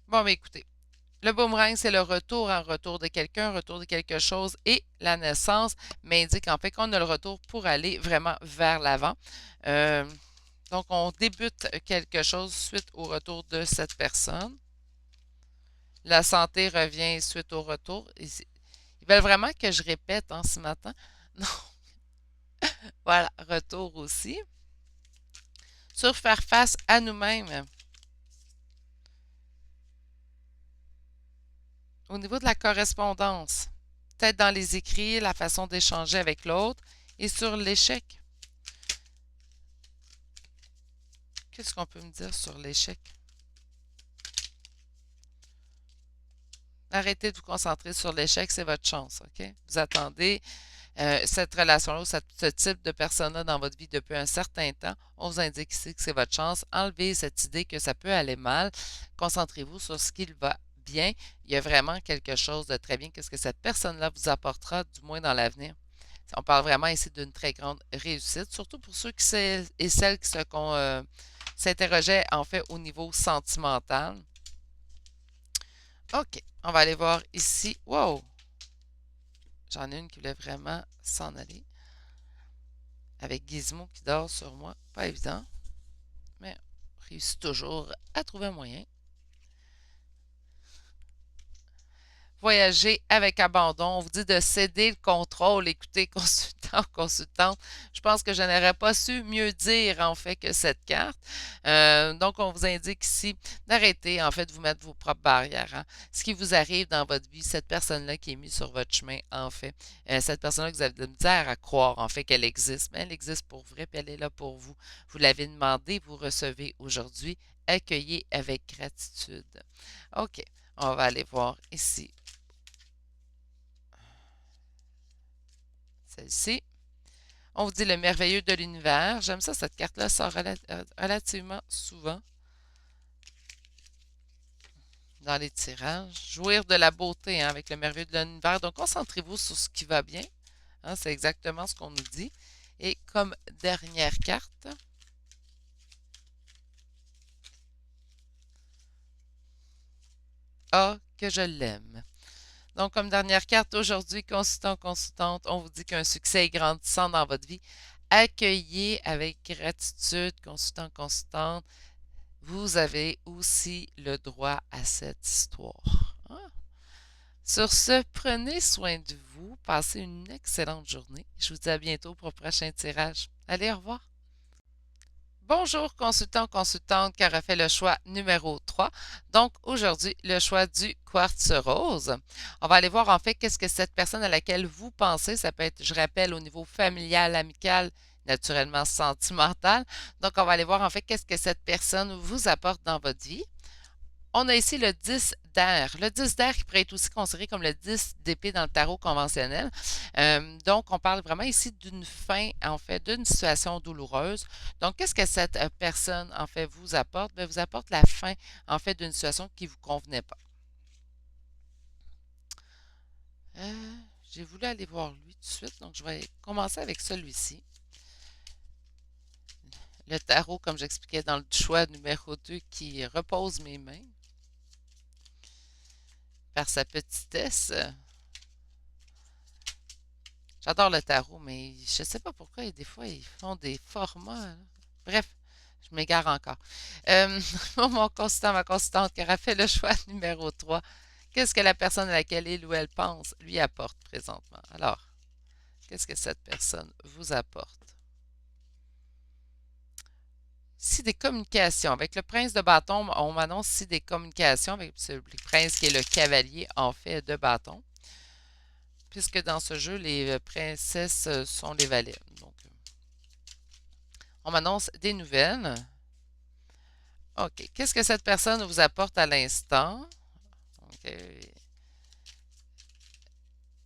Bon, mais écoutez, le boomerang, c'est le retour en retour de quelqu'un, retour de quelque chose et la naissance m'indique en fait qu'on a le retour pour aller vraiment vers l'avant. Euh, donc, on débute quelque chose suite au retour de cette personne. La santé revient suite au retour. Ils veulent vraiment que je répète ce matin. Non, voilà, retour aussi. Sur faire face à nous-mêmes. Au niveau de la correspondance, peut-être dans les écrits, la façon d'échanger avec l'autre et sur l'échec. Qu'est-ce qu'on peut me dire sur l'échec? Arrêtez de vous concentrer sur l'échec, c'est votre chance, OK? Vous attendez cette relation-là ou ce type de personne-là dans votre vie depuis un certain temps. On vous indique ici que c'est votre chance. Enlevez cette idée que ça peut aller mal. Concentrez-vous sur ce qui va bien. Il y a vraiment quelque chose de très bien. Qu'est-ce que cette personne-là vous apportera, du moins dans l'avenir? On parle vraiment ici d'une très grande réussite, surtout pour ceux qui et celles qui s'interrogeaient en fait au niveau sentimental. OK, on va aller voir ici. Wow! J'en ai une qui voulait vraiment s'en aller. Avec Gizmo qui dort sur moi. Pas évident, mais on réussit toujours à trouver un moyen. Voyager avec abandon. On vous dit de céder le contrôle. Écoutez, consultant, consultante, je pense que je n'aurais pas su mieux dire en fait que cette carte. Donc, on vous indique ici d'arrêter en fait de vous mettre vos propres barrières. Hein. Ce qui vous arrive dans votre vie, cette personne-là qui est mise sur votre chemin, en fait, cette personne-là que vous avez de la misère à croire en fait qu'elle existe, mais elle existe pour vrai, puis elle est là pour vous. Vous l'avez demandé, vous recevez aujourd'hui. Accueillez avec gratitude. OK, on va aller voir ici. Celle-ci. On vous dit le merveilleux de l'univers. J'aime ça, cette carte-là sort relativement souvent dans les tirages. Jouir de la beauté hein, avec le merveilleux de l'univers. Donc, concentrez-vous sur ce qui va bien. Hein, c'est exactement ce qu'on nous dit. Et comme dernière carte, ah, que je l'aime. Donc, comme dernière carte aujourd'hui, consultant, consultante, on vous dit qu'un succès est grandissant dans votre vie. Accueillez avec gratitude, consultant, consultante. Vous avez aussi le droit à cette histoire. Hein? Sur ce, prenez soin de vous. Passez une excellente journée. Je vous dis à bientôt pour le prochain tirage. Allez, au revoir. Bonjour, consultant, consultante qui aura fait le choix numéro 3. Donc, aujourd'hui, le choix du quartz rose. On va aller voir en fait qu'est-ce que cette personne à laquelle vous pensez. Ça peut être, je rappelle, au niveau familial, amical, naturellement sentimental. Donc, on va aller voir en fait qu'est-ce que cette personne vous apporte dans votre vie. On a ici le 10 d'air. Le 10 d'air qui pourrait être aussi considéré comme le 10 d'épée dans le tarot conventionnel. Donc, on parle vraiment ici d'une fin, en fait, d'une situation douloureuse. Donc, qu'est-ce que cette personne, en fait, vous apporte? Bien, vous apporte la fin, en fait, d'une situation qui ne vous convenait pas. J'ai voulu aller voir lui tout de suite, donc je vais commencer avec celui-ci. Le tarot, comme j'expliquais dans le choix numéro 2, qui repose mes mains par sa petitesse. J'adore le tarot, mais je ne sais pas pourquoi des fois ils font des formats. Là. Bref, je m'égare encore. Mon consultant, ma consultante qui aura fait le choix numéro 3. Qu'est-ce que la personne à laquelle il ou elle pense lui apporte présentement? Alors, qu'est-ce que cette personne vous apporte? Si des communications, avec le prince de bâton, on m'annonce si des communications avec le prince qui est le cavalier en fait de bâton. puisque dans ce jeu, les princesses sont les valets. Donc, on m'annonce des nouvelles. OK. Qu'est-ce que cette personne vous apporte à l'instant? OK. Et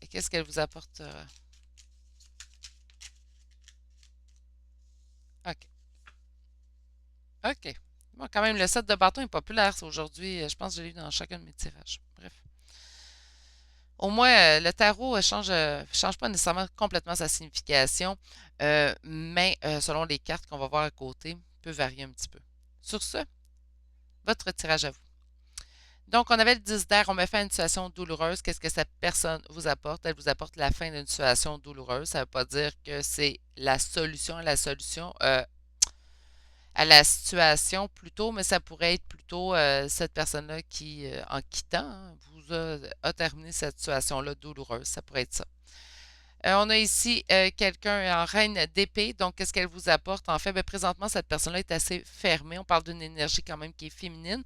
qu'est-ce qu'elle vous apportera? OK. OK. Bon, quand même, le set de bâton est populaire aujourd'hui. Je pense que je l'ai eu dans chacun de mes tirages. Bref. Au moins, le tarot change pas nécessairement complètement sa signification, mais selon les cartes qu'on va voir à côté, peut varier un petit peu. Sur ce, votre tirage à vous. Donc, on avait le 10 d'air, on met fin à une situation douloureuse. Qu'est-ce que cette personne vous apporte? Elle vous apporte la fin d'une situation douloureuse. Ça ne veut pas dire que c'est la solution à la situation plutôt, mais ça pourrait être plutôt cette personne-là qui, en quittant, hein, a terminé cette situation-là douloureuse. Ça pourrait être ça. On a ici quelqu'un en reine d'épée. Donc, qu'est-ce qu'elle vous apporte? En fait, bien, présentement, cette personne-là est assez fermée. On parle d'une énergie quand même qui est féminine,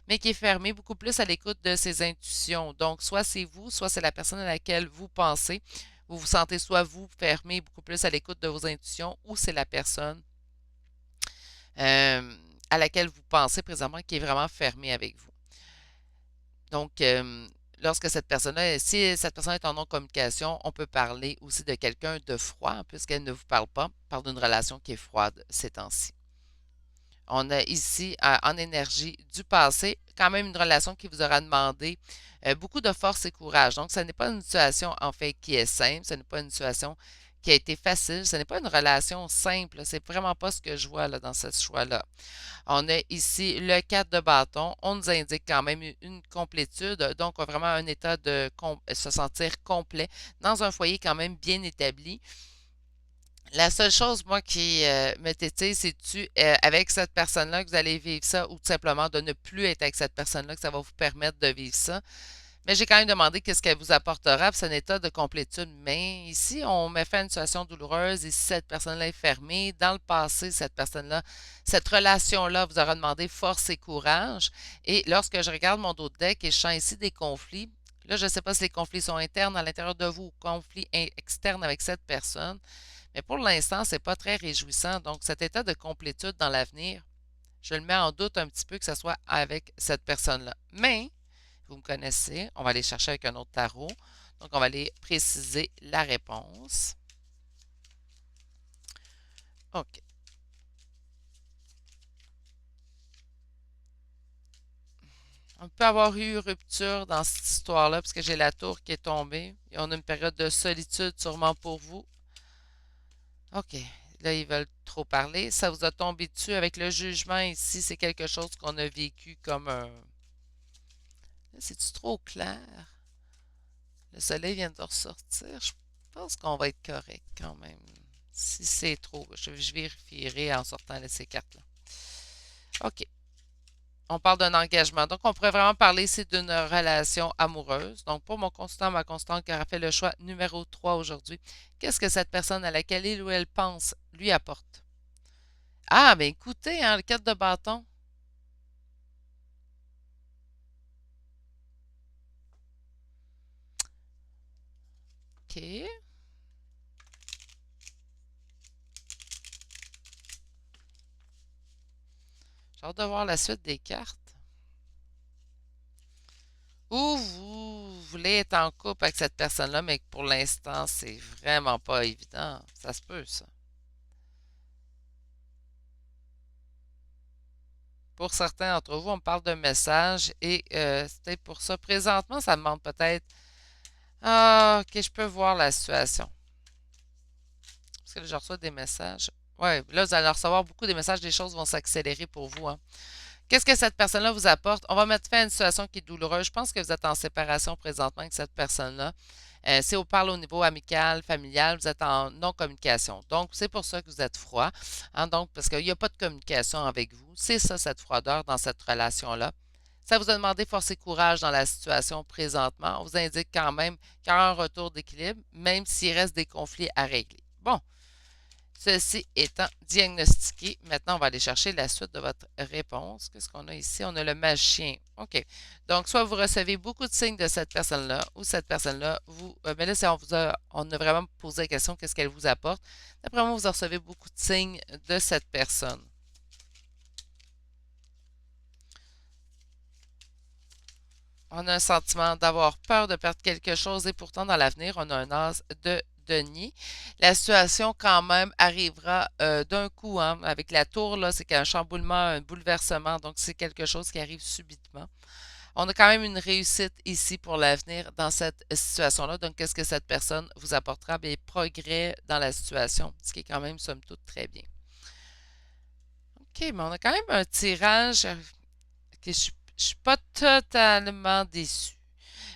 mais qui est fermée beaucoup plus à l'écoute de ses intuitions. Donc, soit c'est vous, soit c'est la personne à laquelle vous pensez. Vous vous sentez soit vous fermé beaucoup plus à l'écoute de vos intuitions, ou c'est la personne à laquelle vous pensez présentement qui est vraiment fermée avec vous. Donc, lorsque cette personne-là, si cette personne est en non-communication, on peut parler aussi de quelqu'un de froid, puisqu'elle ne vous parle pas, on parle d'une relation qui est froide ces temps-ci. On a ici en énergie du passé, quand même une relation qui vous aura demandé beaucoup de force et courage. Donc, ce n'est pas une situation en fait qui est simple, ce n'est pas une situation qui a été facile, ce n'est pas une relation simple. C'est vraiment pas ce que je vois là, dans ce choix-là. On a ici le 4 de bâton. On nous indique quand même une complétude, donc vraiment un état de se sentir complet dans un foyer quand même bien établi. La seule chose, moi, qui me tétille, c'est-tu avec cette personne-là que vous allez vivre ça ou tout simplement de ne plus être avec cette personne-là que ça va vous permettre de vivre ça. Mais j'ai quand même demandé qu'est-ce qu'elle vous apportera, puis c'est un état de complétude. Mais ici, on met fin à une situation douloureuse. Ici, cette personne-là est fermée. Dans le passé, cette personne-là, cette relation-là vous aura demandé force et courage. Et lorsque je regarde mon dos de deck et je sens ici des conflits, là, je ne sais pas si les conflits sont internes à l'intérieur de vous ou conflits externes avec cette personne. Mais pour l'instant, ce n'est pas très réjouissant. Donc, cet état de complétude dans l'avenir, je le mets en doute un petit peu que ce soit avec cette personne-là. Mais, vous me connaissez, on va aller chercher avec un autre tarot. Donc, on va aller préciser la réponse. OK. On peut avoir eu rupture dans cette histoire-là, parce que j'ai la tour qui est tombée. Et on a une période de solitude sûrement pour vous. OK. Là, ils veulent trop parler. Ça vous a tombé dessus avec le jugement ici. C'est quelque chose qu'on a vécu comme un... C'est-tu trop clair? Le soleil vient de ressortir. Je pense qu'on va être correct quand même. Si c'est trop, je vérifierai en sortant de ces cartes-là. OK. On parle d'un engagement. Donc, on pourrait vraiment parler ici d'une relation amoureuse. Donc, pour mon consultant, ma constante qui aura fait le choix numéro 3 aujourd'hui, qu'est-ce que cette personne à laquelle il ou elle pense lui apporte? Ah, ben écoutez, hein, le 4 de bâton. OK. J'ai hâte de voir la suite des cartes. Ou vous voulez être en couple avec cette personne-là, mais que pour l'instant, c'est vraiment pas évident. Ça se peut, ça. Pour certains d'entre vous, on me parle d'un message et c'est peut-être pour ça. Présentement, ça demande peut-être Ah, ok, je peux voir la situation. Parce que là, je reçois des messages. Ouais, là, vous allez recevoir beaucoup de messages, les choses vont s'accélérer pour vous, hein. Qu'est-ce que cette personne-là vous apporte? On va mettre fin à une situation qui est douloureuse. Je pense que vous êtes en séparation présentement avec cette personne-là. Si on parle au niveau amical, familial, vous êtes en non-communication. Donc, c'est pour ça que vous êtes froid, hein. Donc, parce qu'il n'y a pas de communication avec vous. C'est ça, cette froideur dans cette relation-là. Ça vous a demandé force et courage dans la situation présentement. On vous indique quand même qu'il y a un retour d'équilibre, même s'il reste des conflits à régler. Bon, Ceci étant diagnostiqué, maintenant on va aller chercher la suite de votre réponse. Qu'est-ce qu'on a ici? On a le magicien. OK. Donc, soit vous recevez beaucoup de signes de cette personne-là, ou cette personne-là, vous. Mais là, on a vraiment posé la question, qu'est-ce qu'elle vous apporte? D'après moi, vous recevez beaucoup de signes de cette personne. On a un sentiment d'avoir peur de perdre quelque chose et pourtant dans l'avenir, on a un as de denier. La situation quand même arrivera d'un coup, hein. Avec la tour, là, c'est un chamboulement, un bouleversement, donc c'est quelque chose qui arrive subitement. On a quand même une réussite ici pour l'avenir dans cette situation-là. Donc, qu'est-ce que cette personne vous apportera? Bien, progrès dans la situation, ce qui est quand même, somme toute, très bien. OK, mais on a quand même un tirage que je suis pas totalement déçue.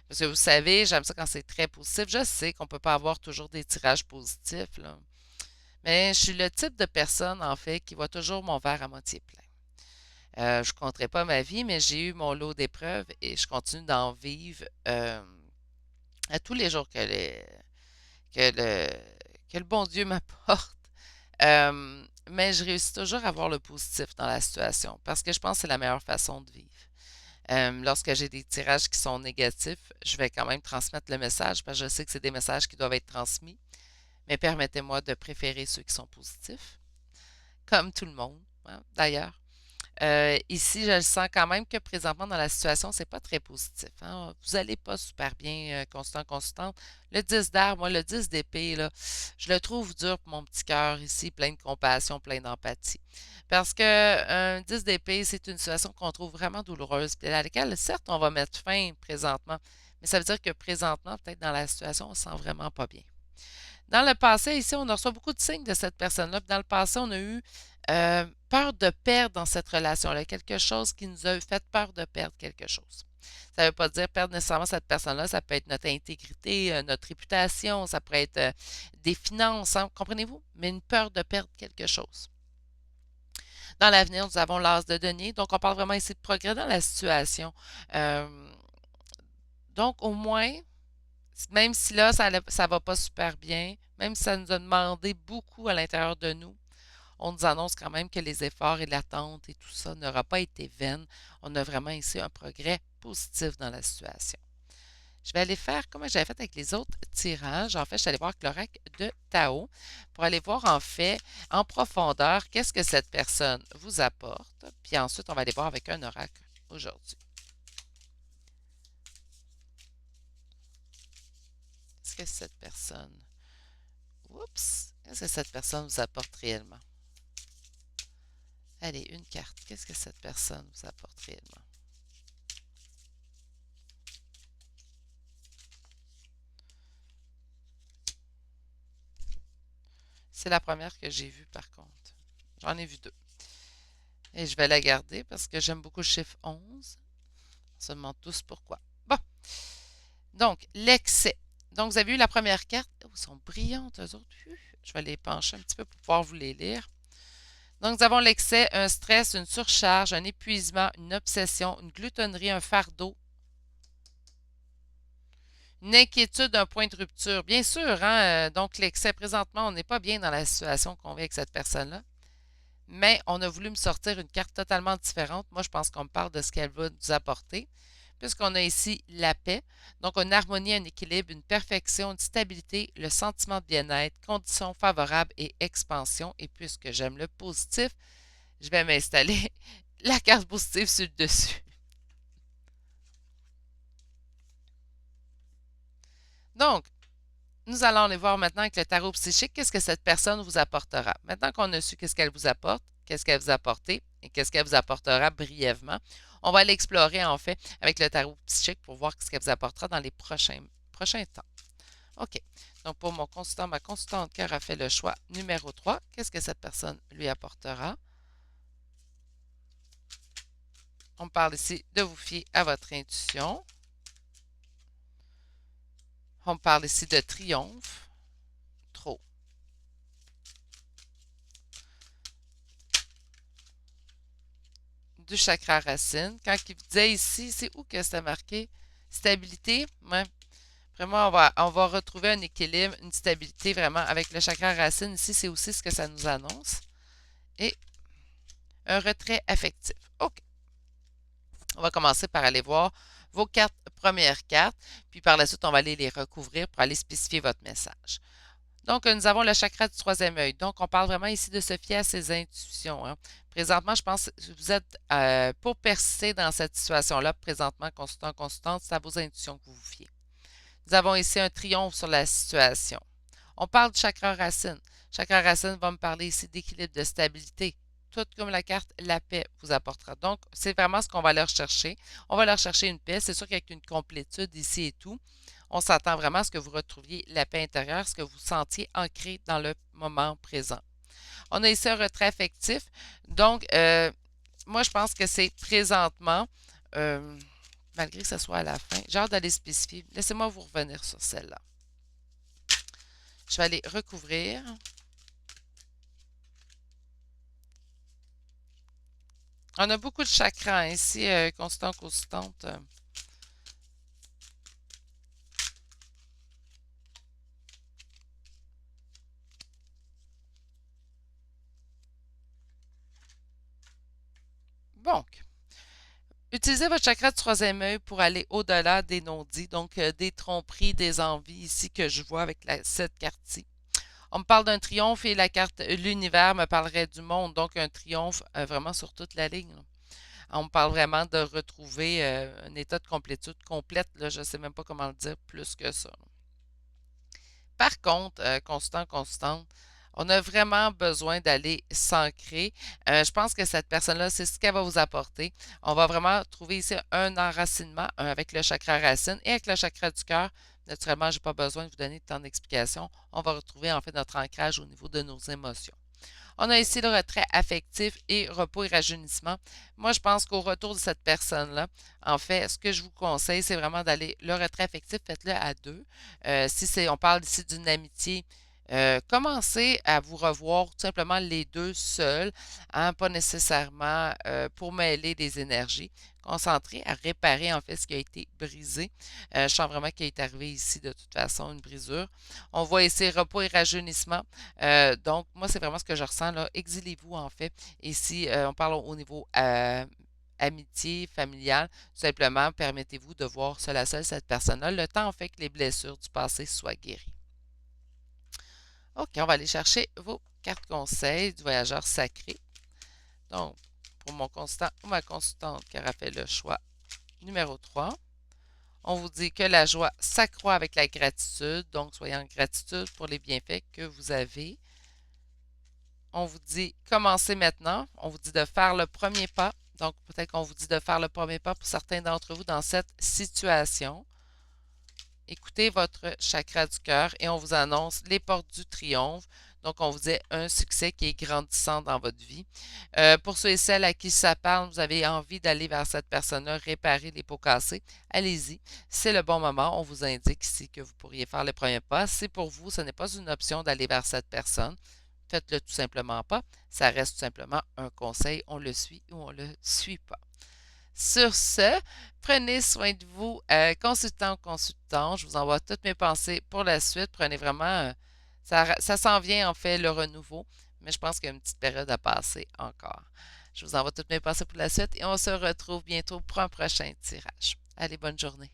Parce que vous savez, j'aime ça quand c'est très positif. Je sais qu'on ne peut pas avoir toujours des tirages positifs, là. Mais je suis le type de personne, en fait, qui voit toujours mon verre à moitié plein. Je ne compterai pas ma vie, mais j'ai eu mon lot d'épreuves et je continue d'en vivre à tous les jours que le, que le bon Dieu m'apporte. Mais je réussis toujours à voir le positif dans la situation parce que je pense que c'est la meilleure façon de vivre. Lorsque j'ai des tirages qui sont négatifs, je vais quand même transmettre le message parce que je sais que c'est des messages qui doivent être transmis. Mais permettez-moi de préférer ceux qui sont positifs, comme tout le monde, hein, d'ailleurs. Ici, je le sens quand même que présentement, dans la situation, c'est pas très positif, hein. Vous allez pas super bien, constant, constante. Le 10 d'art, moi, le 10 d'épée, là, je le trouve dur pour mon petit cœur ici, plein de compassion, plein d'empathie. Parce que un 10 d'épée, c'est une situation qu'on trouve vraiment douloureuse, puis à laquelle, certes, on va mettre fin présentement, mais ça veut dire que présentement, peut-être dans la situation, on se sent vraiment pas bien. Dans le passé, ici, on reçoit beaucoup de signes de cette personne-là. Dans le passé, on a eu peur de perdre dans cette relation-là, quelque chose qui nous a fait peur de perdre quelque chose. Ça ne veut pas dire perdre nécessairement cette personne-là, ça peut être notre intégrité, notre réputation, ça pourrait être des finances, hein, comprenez-vous? Mais une peur de perdre quelque chose. Dans l'avenir, nous avons l'as de denier, donc on parle vraiment ici de progrès dans la situation. Euh, donc, au moins, même si là, ça ne va pas super bien, même si ça nous a demandé beaucoup à l'intérieur de nous, on nous annonce quand même que les efforts et l'attente et tout ça n'aura pas été vaine. On a vraiment ici un progrès positif dans la situation. Je vais aller faire comme j'avais fait avec les autres tirages. En fait, je suis allée voir avec l'oracle de Tao pour aller voir en fait en profondeur qu'est-ce que cette personne vous apporte. Puis ensuite, on va aller voir avec un oracle aujourd'hui. Qu'est-ce que cette personne Oups! Qu'est-ce que cette personne vous apporte réellement? Allez, une carte. Qu'est-ce que cette personne vous apporte réellement? C'est la première que j'ai vue, par contre. J'en ai vu deux. Et je vais la garder parce que j'aime beaucoup le chiffre 11. On se demande tous pourquoi. Bon. Donc, l'excès. Donc, vous avez eu la première carte. Oh, elles sont brillantes, eux autres. Je vais les pencher un petit peu pour pouvoir vous les lire. Donc, nous avons l'excès, un stress, une surcharge, un épuisement, une obsession, une gloutonnerie, un fardeau, une inquiétude, un point de rupture. Bien sûr, hein, donc l'excès, présentement, on n'est pas bien dans la situation qu'on vit avec cette personne-là, mais on a voulu me sortir une carte totalement différente. Moi, je pense qu'on me parle de ce qu'elle va nous apporter, puisqu'on a ici la paix. Donc, une harmonie, un équilibre, une perfection, une stabilité, le sentiment de bien-être, conditions favorables et expansion. Et puisque j'aime le positif, je vais m'installer la carte positive sur le dessus. Donc, nous allons aller voir maintenant avec le tarot psychique qu'est-ce que cette personne vous apportera. Maintenant qu'on a su qu'est-ce qu'elle vous apporte, qu'est-ce qu'elle vous a apporté et qu'est-ce qu'elle vous apportera brièvement, on va l'explorer en fait avec le tarot psychique pour voir ce qu'elle vous apportera dans les prochains temps. OK. Donc, pour mon consultant, ma consultante cœur a fait le choix numéro 3. Qu'est-ce que cette personne lui apportera? On parle ici de vous fier à votre intuition. On parle ici de triomphe. Trop. Du chakra racine. Quand il vous disait ici, c'est où que c'était marqué? Stabilité? Ouais. Vraiment, on va retrouver un équilibre, une stabilité vraiment avec le chakra racine. Ici, c'est aussi ce que ça nous annonce. Et un retrait affectif. OK. On va commencer par aller voir vos premières cartes, puis par la suite, on va aller les recouvrir pour aller spécifier votre message. Donc, nous avons le chakra du troisième œil. Donc, on parle vraiment ici de se fier à ses intuitions, hein. Présentement, je pense que vous êtes, pour persister dans cette situation-là, présentement, constante, c'est à vos intuitions que vous vous fiez. Nous avons ici un triomphe sur la situation. On parle du chakra racine. Chakra racine va me parler ici d'équilibre, de stabilité. Tout comme la carte la paix vous apportera. Donc, c'est vraiment ce qu'on va aller rechercher. On va aller rechercher une paix. C'est sûr qu'avec une complétude ici et tout, on s'attend vraiment à ce que vous retrouviez la paix intérieure, ce que vous sentiez ancré dans le moment présent. On a ici un retrait affectif. Donc, moi, je pense que c'est présentement, euh, malgré que ce soit à la fin, j'ai hâte d'aller spécifier. Laissez-moi vous revenir sur celle-là. Je vais aller recouvrir. On a beaucoup de chakras hein, ici, constant, constante. Donc, utilisez votre chakra du troisième œil pour aller au-delà des non-dits, donc des tromperies, des envies ici que je vois avec cette carte-ci. On me parle d'un triomphe et la carte l'univers me parlerait du monde, donc un triomphe vraiment sur toute la ligne. Là. On me parle vraiment de retrouver un état de complétude complète. Là, je ne sais même pas comment le dire plus que ça. Par contre, constante, on a vraiment besoin d'aller s'ancrer. Je pense que cette personne-là, c'est ce qu'elle va vous apporter. On va vraiment trouver ici un enracinement avec le chakra racine et avec le chakra du cœur. Naturellement, je n'ai pas besoin de vous donner tant d'explications. On va retrouver en fait notre ancrage au niveau de nos émotions. On a ici le retrait affectif et repos et rajeunissement. Moi, je pense qu'au retour de cette personne-là, en fait, ce que je vous conseille, c'est vraiment d'aller le retrait affectif, faites-le à deux. Si on parle ici d'une amitié, commencez à vous revoir tout simplement les deux seuls, hein, pas nécessairement pour mêler des énergies. Concentrez à réparer en fait ce qui a été brisé. Je sens vraiment qu'il est arrivé ici de toute façon une brisure. On voit ici repos et rajeunissement. Donc, moi, c'est vraiment ce que je ressens là. Exilez-vous en fait. Ici, on parle au niveau amitié, familiale. Tout simplement, permettez-vous de voir seul à seul cette personne-là. Le temps en fait que les blessures du passé soient guéries. OK, on va aller chercher vos cartes conseils du voyageur sacré. Donc, pour mon constant ou ma constante qui aura fait le choix numéro 3, on vous dit que la joie s'accroît avec la gratitude. Donc, soyez en gratitude pour les bienfaits que vous avez. On vous dit commencez maintenant. On vous dit de faire le premier pas. Donc, peut-être qu'on vous dit de faire le premier pas pour certains d'entre vous dans cette situation. Écoutez votre chakra du cœur et on vous annonce les portes du triomphe. Donc, on vous dit un succès qui est grandissant dans votre vie. Pour ceux et celles à qui ça parle, vous avez envie d'aller vers cette personne-là, réparer les pots cassés, allez-y. C'est le bon moment. On vous indique ici que vous pourriez faire le premier pas. C'est pour vous, ce n'est pas une option d'aller vers cette personne. Faites-le tout simplement pas. Ça reste tout simplement un conseil. On le suit ou on ne le suit pas. Sur ce, prenez soin de vous, consultant ou consultant. Je vous envoie toutes mes pensées pour la suite. Prenez vraiment, ça s'en vient en fait le renouveau, mais je pense qu'il y a une petite période à passer encore. Je vous envoie toutes mes pensées pour la suite et on se retrouve bientôt pour un prochain tirage. Allez, bonne journée.